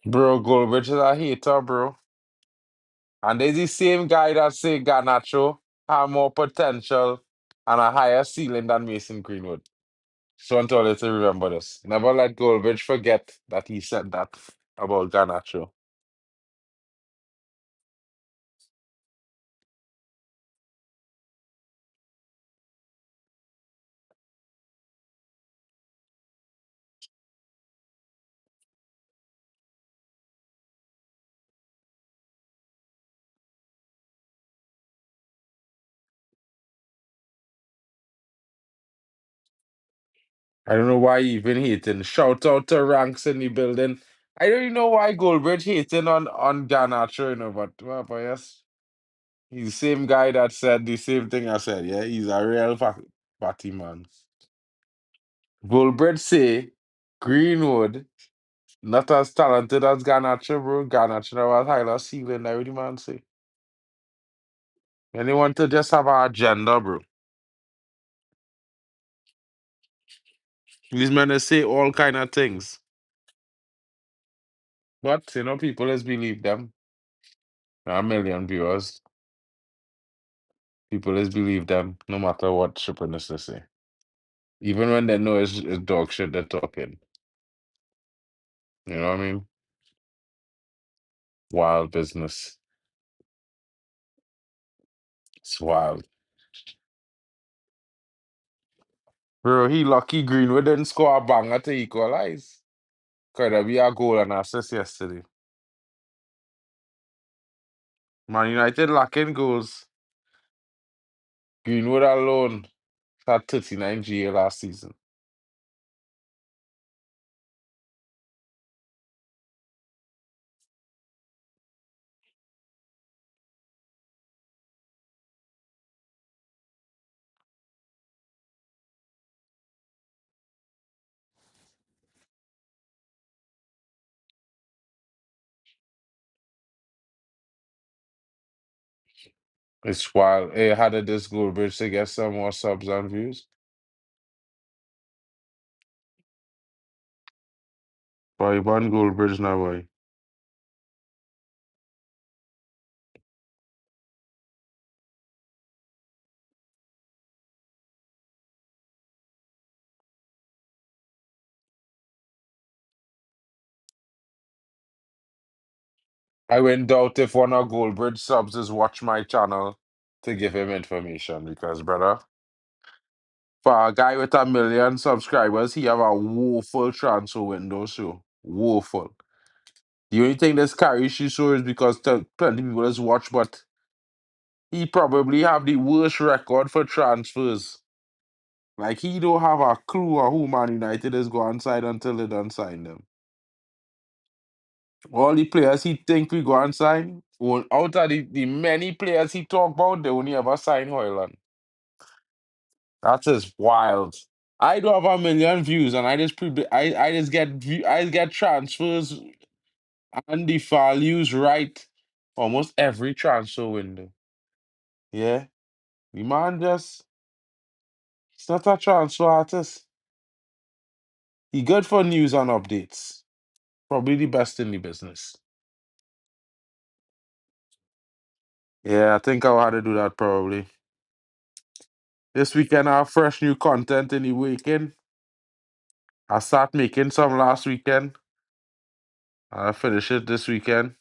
Bro, Goldbridge is a hater, bro. And there's the same guy that say Garnacho have more potential and a higher ceiling than Mason Greenwood. So I want all you to remember this. Never let Goldbridge forget that he said that about Garnacho. I don't know why he even hating. Shout out to Ranks in the building. I don't even know why Goldbridge hating on Garnacho, you know, but yes. He's the same guy that said the same thing I said, yeah? He's a real party man. Goldbridge say Greenwood not as talented as Garnacho, bro. Garnacho was higher ceiling, every man say. And they want to just have an agenda, bro. These men they say all kind of things. But, you know, people just believe them. A million viewers. People just believe them, no matter what stupidness they say. Even when they know it's dog shit they're talking. You know what I mean? Wild business. It's wild. Bro, he lucky Greenwood didn't score a banger to equalize. Could have been a goal and assist yesterday. Man United lacking goals. Greenwood alone had 39 GA last season. It's wild. Hey, how did this go, Bridge, to get some more subs and views? Boy, one goal bridge now, boy. I wouldn't doubt if one of Goldbridge subs is watch my channel to give him information because, brother, for a guy with 1 million subscribers, he have a woeful transfer window, so woeful. The only thing this carry issue so is because plenty people just watch, but he probably have the worst record for transfers. Like he don't have a clue of who Man United is going to sign until they done sign them. All the players he think we go and sign, out of the many players he talk about, they only ever sign Hoyland. That is wild. I do have 1 million views, and I just get I get transfers and the values right almost every transfer window. Yeah, the man just he's not a transfer artist. He good for news and updates. Probably the best in the business. Yeah, I think I'll have to do that probably. This weekend I have fresh new content in the weekend. I start making some last weekend. I finish it this weekend.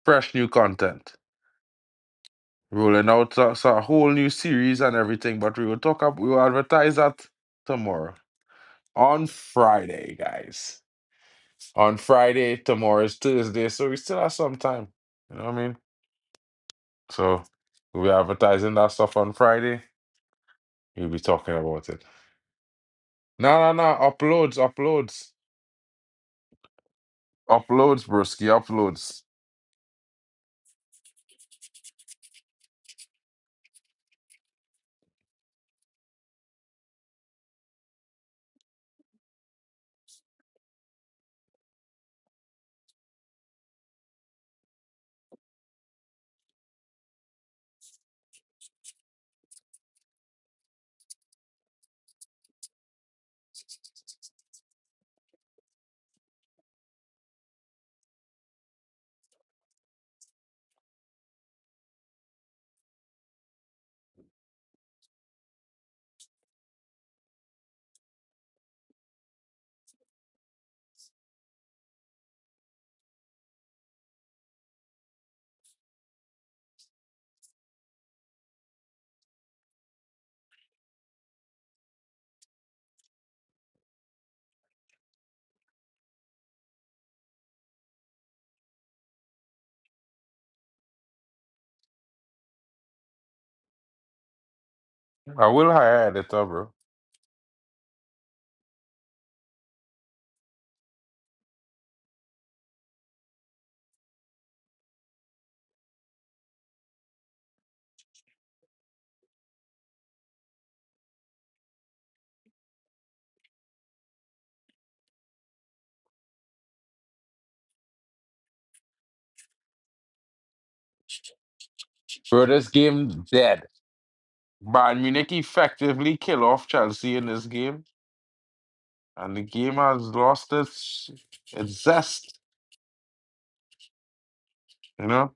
Fresh new content. Rolling out a whole new series and everything, but we will advertise that tomorrow. On Friday, guys. On Friday, tomorrow is Thursday, so we still have some time. You know what I mean? So we'll be advertising that stuff on Friday. We'll be talking about it. No, no, no. Uploads. Uploads, broski, uploads. I will hire editor, bro. Bro, this game dead. Bayern Munich effectively kill off Chelsea in this game, and the game has lost its zest. You know,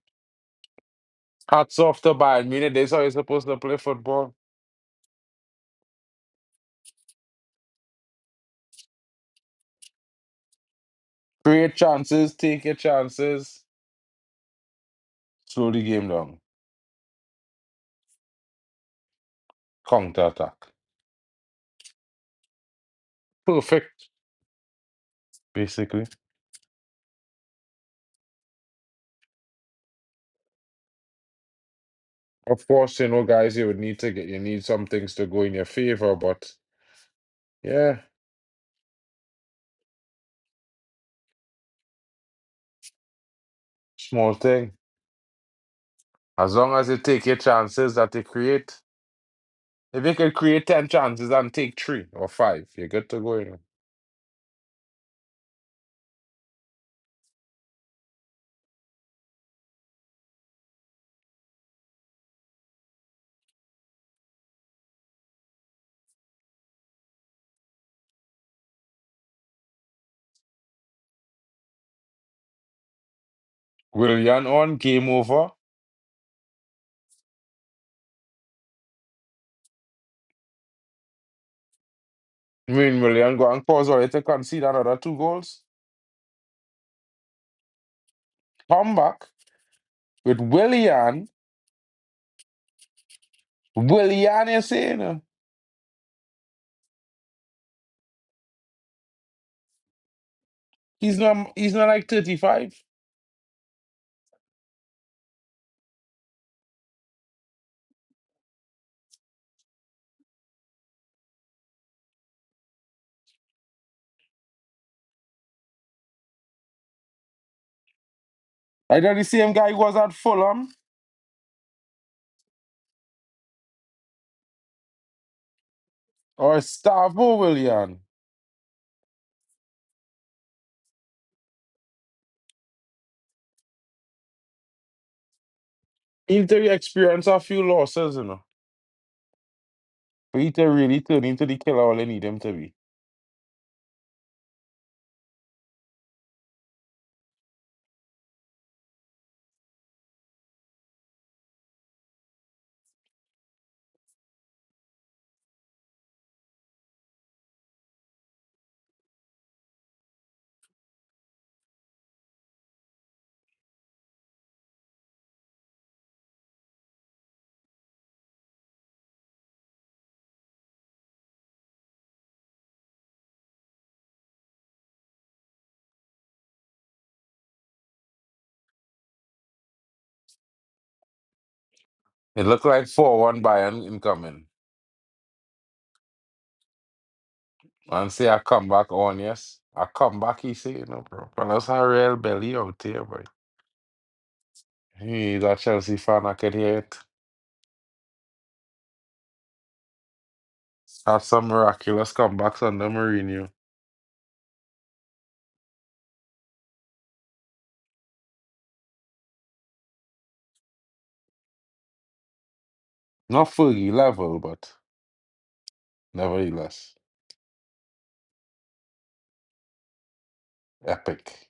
hats off to Bayern Munich. This is how you're supposed to play football. Create chances, take your chances, slow the game down, counter attack. Perfect, basically. Of course, guys, you need some things to go in your favor, but yeah, small thing. As long as you take your chances that you create, if you can create 10 chances and take three or five, you're good to go. Willian on, game over. I mean, Willian go and pause or to concede another two goals. Come back with Willian. Willian, you saying? He's not like 35. I know the same guy who was at Fulham. Or Stavo Willian. He need to experience a few losses, you know. For he to really turn into the killer all they need him to be. It looked like 4-1 Bayern incoming. And say I come back on, yes. I come back, he say, you know, bro. But that's a real belly out there, boy. He's a Chelsea fan, I could hear it. Have some miraculous comebacks under Mourinho. Not Fergie level, but nevertheless, epic.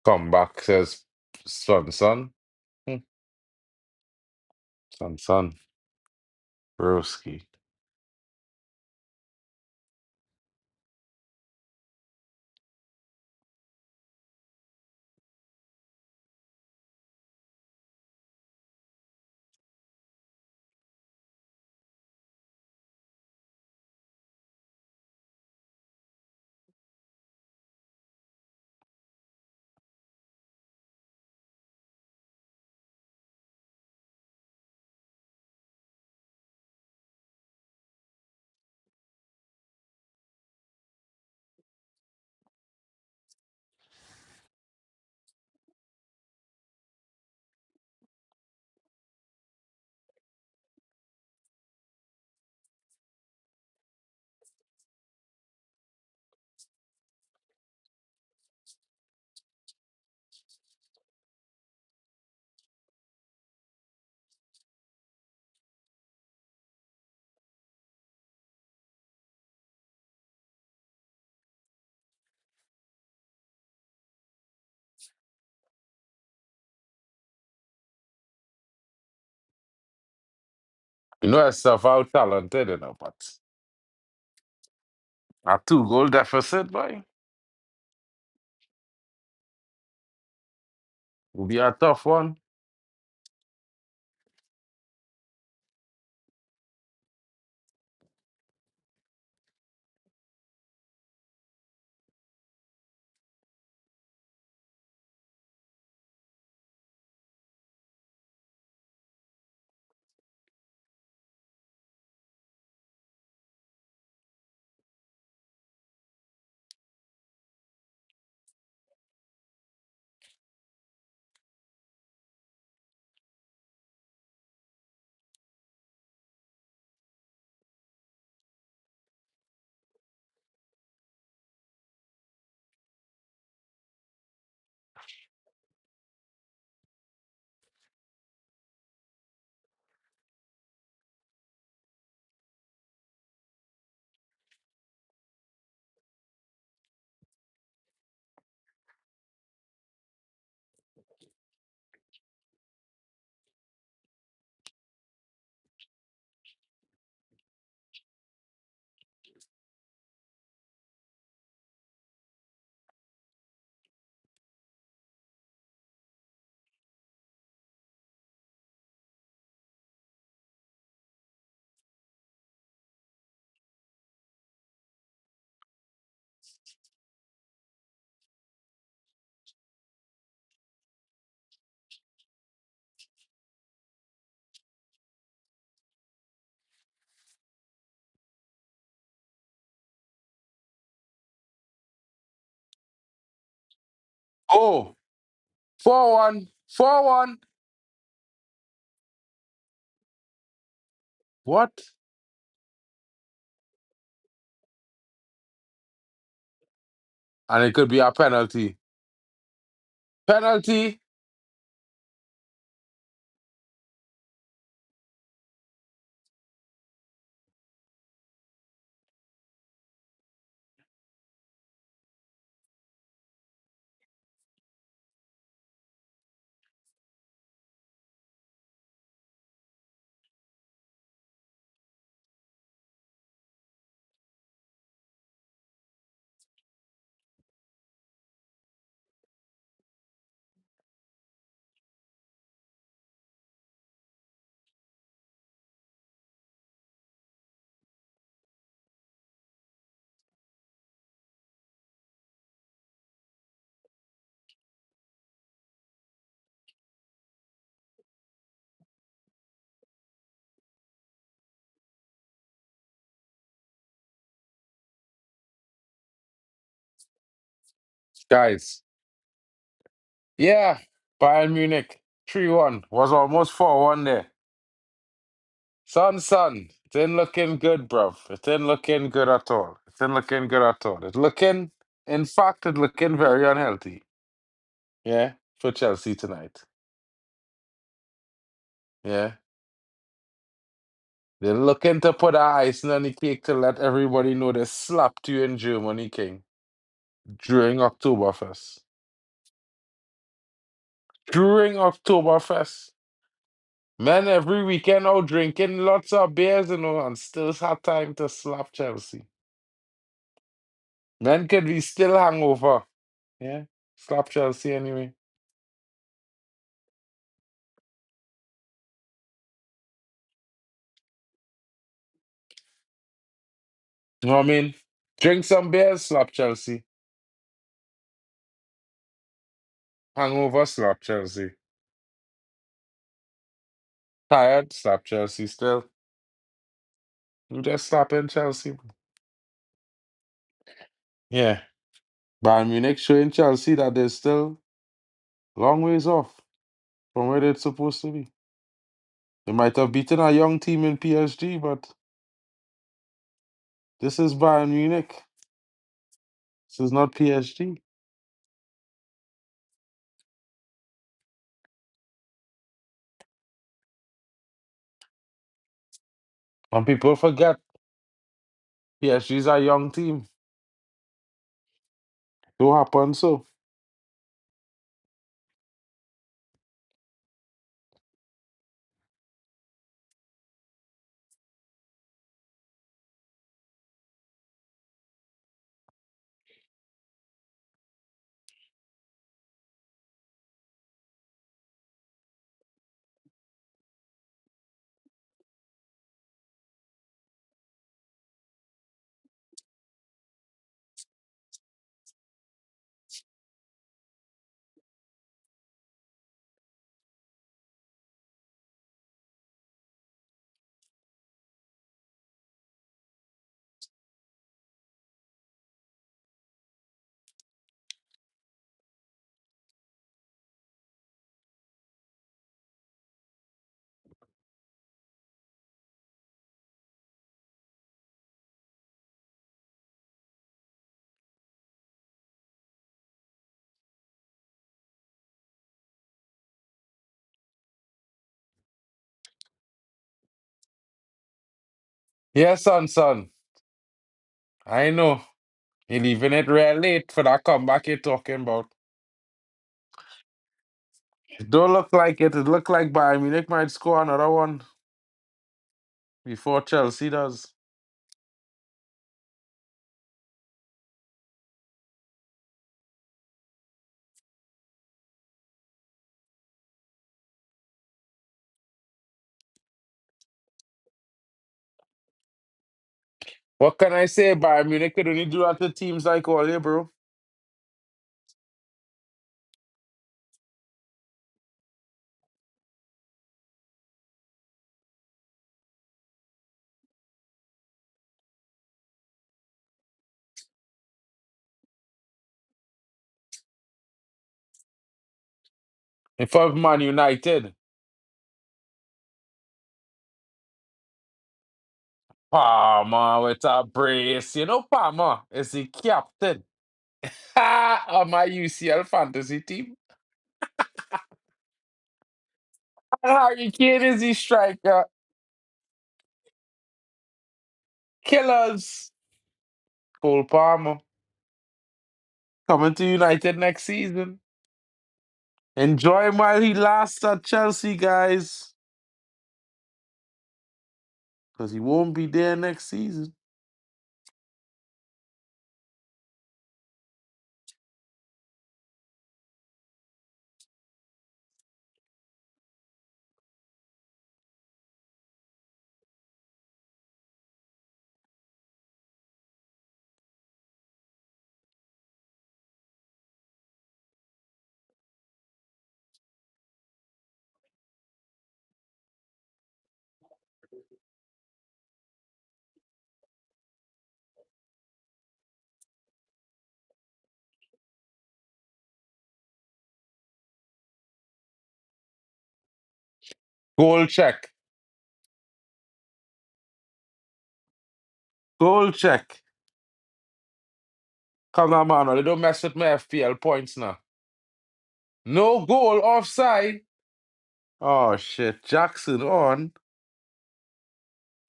Comeback says son. Hmm. Son. Broski. You know yourself how talented, you know, but a 2-goal deficit, boy, will be a tough one. Oh, 4-1. 4-1. What? And it could be a penalty. Penalty. Guys. Yeah. Bayern Munich. 3-1. Was almost 4-1 there. Son. It ain't looking good, bruv. It ain't looking good at all. It ain't looking good at all. In fact, it's looking very unhealthy. Yeah. For Chelsea tonight. Yeah. They're looking to put icing on the cake to let everybody know they slapped you in Germany, King, during Oktoberfest. During Oktoberfest. Men every weekend out drinking lots of beers, and still had time to slap Chelsea. Men could be still hangover. Yeah. Slap Chelsea anyway. You know what I mean? Drink some beers, slap Chelsea. Hangover, slap Chelsea. Tired, slap Chelsea still. You just slapping Chelsea. Yeah. Bayern Munich showing Chelsea that they're still long ways off from where they're supposed to be. They might have beaten a young team in PSG, but this is Bayern Munich. This is not PSG. And people forget PSG is a young team. Don't happen so. Yes, son. I know. You're leaving it real late for that comeback you're talking about. It don't look like it. It look like Bayern Munich might score another one before Chelsea does. What can I say? Bayern Munich could only do that to teams like Ole, bro. If of Man United, Palmer with a brace. You know, Palmer is the captain of my UCL fantasy team. And Harry Kane is the striker. Killers. Cole Palmer coming to United next season. Enjoy him while he lasts at Chelsea, guys. Because he won't be there next season. Goal check. Goal check. Come on, man. They don't mess with my FPL points now. No goal offside. Oh, shit. Jackson on.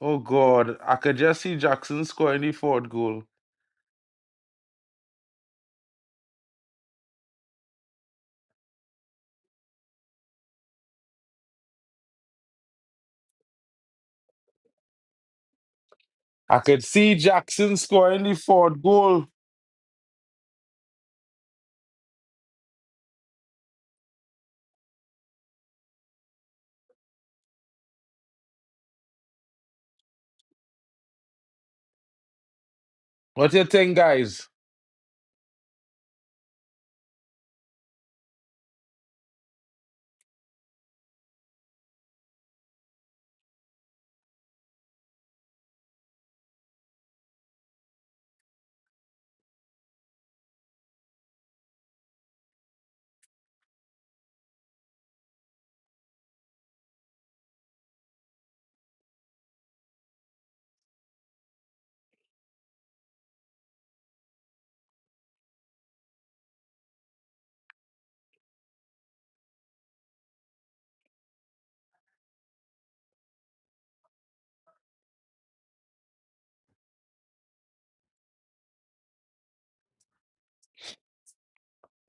Oh, God. I could just see Jackson scoring the fourth goal. I could see Jackson scoring the fourth goal. What do you think, guys?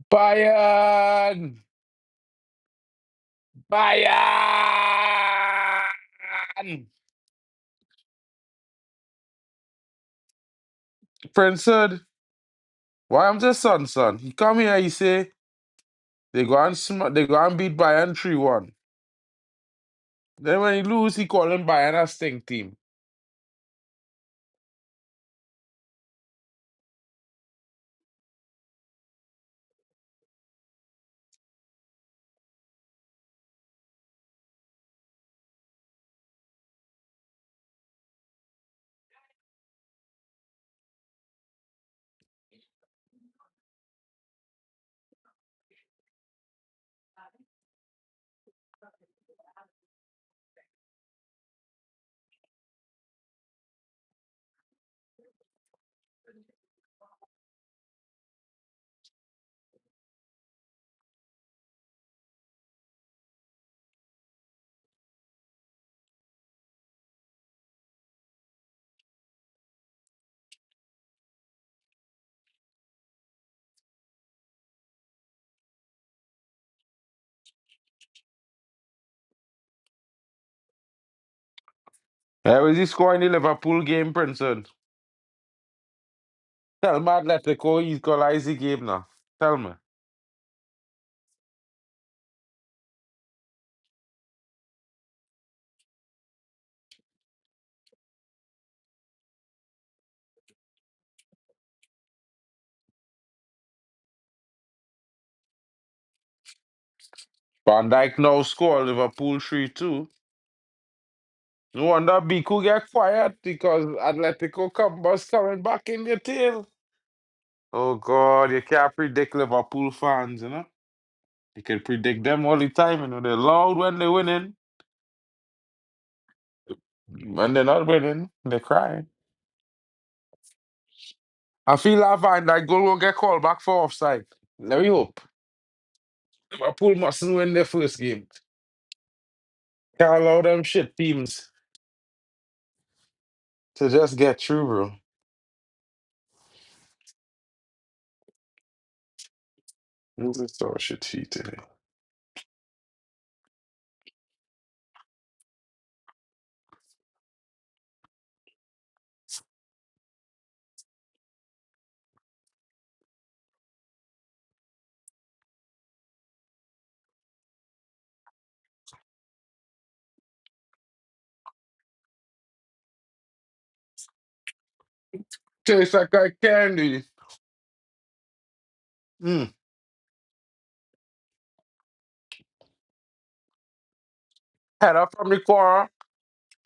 Bayern! Bayern! Prince said, why I'm just son? He come here, he say, they go and beat Bayern 3-1. Then when he lose, he call him Bayern a stink team. Was he scoring the Liverpool game, Prince said? Tell me Atletico he's got the game now. Tell me. Van Dijk now score Liverpool 3-2. No wonder Biku get quiet because Atletico was coming back in your tail. Oh God, you can't predict Liverpool fans, you know? You can predict them all the time. You know, they're loud when they're winning. When they're not winning, they're crying. I feel that goal will get called back for offside. Let me hope. Liverpool mustn't win their first game. Can't allow them shit teams to just get through, bro. Who's this star shit feet today? Tastes like candy. Mm. Head up from the corner.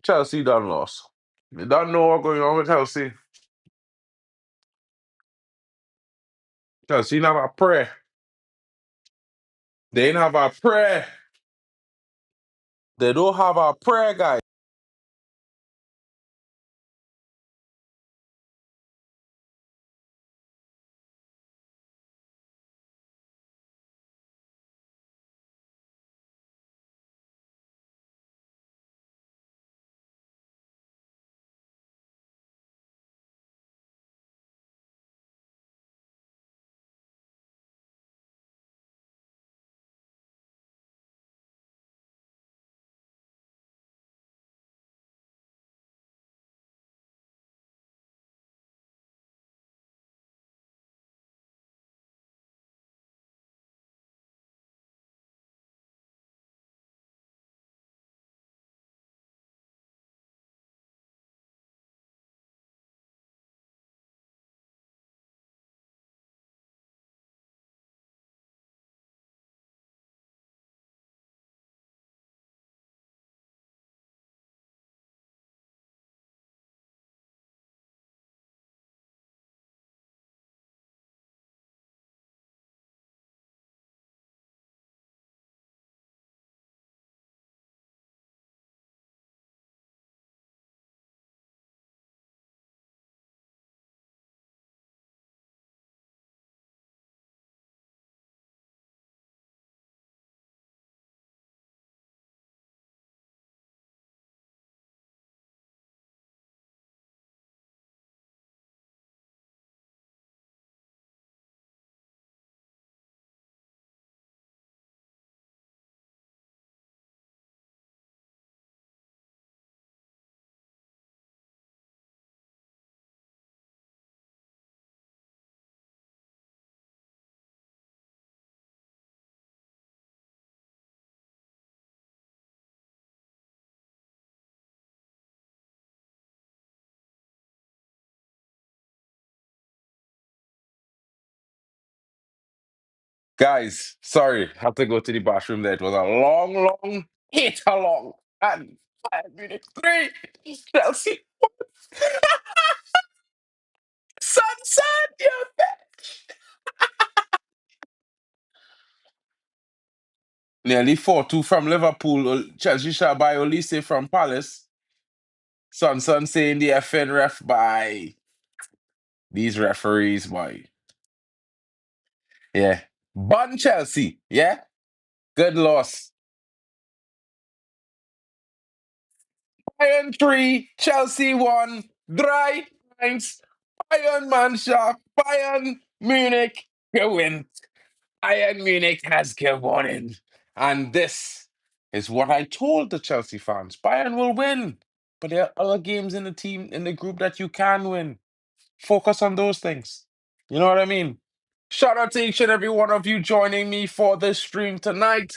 Chelsea done lost. They don't know what's going on with Chelsea. Chelsea have a prayer. They ain't have a prayer. They don't have a prayer, guys. Guys, sorry, have to go to the bathroom there. It was a long hit along. And Bayern Munich 3, Chelsea. Sunset, you bitch. Nearly 4-2 from Liverpool. Chelsea shall buy Olise from Palace. Son saying the FN ref by these referees, boy. Yeah. Bun Chelsea, yeah? Good loss. Bayern 3, Chelsea 1. Dry points. Bayern Mannschaft. Bayern Munich gewinnt. Bayern Munich has gewonnen. And this is what I told the Chelsea fans. Bayern will win. But there are other games in the team, in the group that you can win. Focus on those things. You know what I mean? Shout out to each and every one of you joining me for this stream tonight.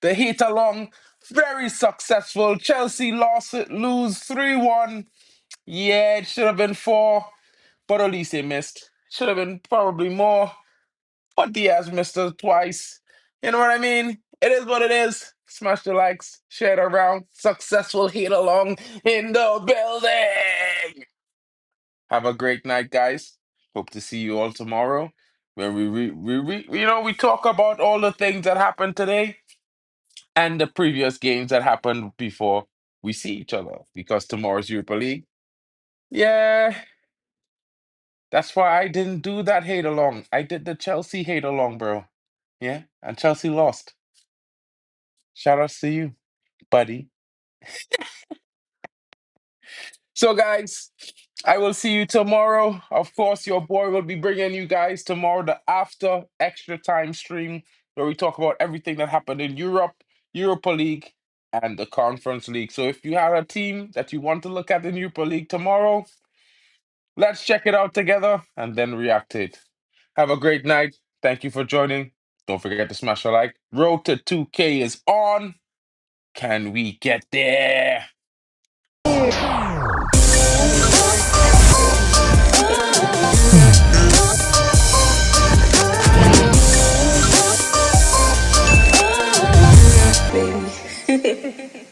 The hit along, very successful. Chelsea lose 3-1. Yeah, it should have been 4, but Elise missed. Should have been probably more, but Diaz missed it twice. You know what I mean? It is what it is. Smash the likes, share it around. Successful hit along in the building. Have a great night, guys. Hope to see you all tomorrow. when we talk about all the things that happened today and the previous games that happened before we see each other because tomorrow's Europa League. Yeah, that's why I didn't do that hate along. I did the Chelsea hate along, bro. Yeah, and Chelsea lost. Shout outs to you, buddy. So, guys, I will see you tomorrow. Of course, your boy will be bringing you guys tomorrow the after extra time stream where we talk about everything that happened in Europe, Europa League, and the Conference League. So, if you have a team that you want to look at in Europa League tomorrow, let's check it out together and then react to it. Have a great night. Thank you for joining. Don't forget to smash a like. Road to 2K is on. Can we get there? Baby.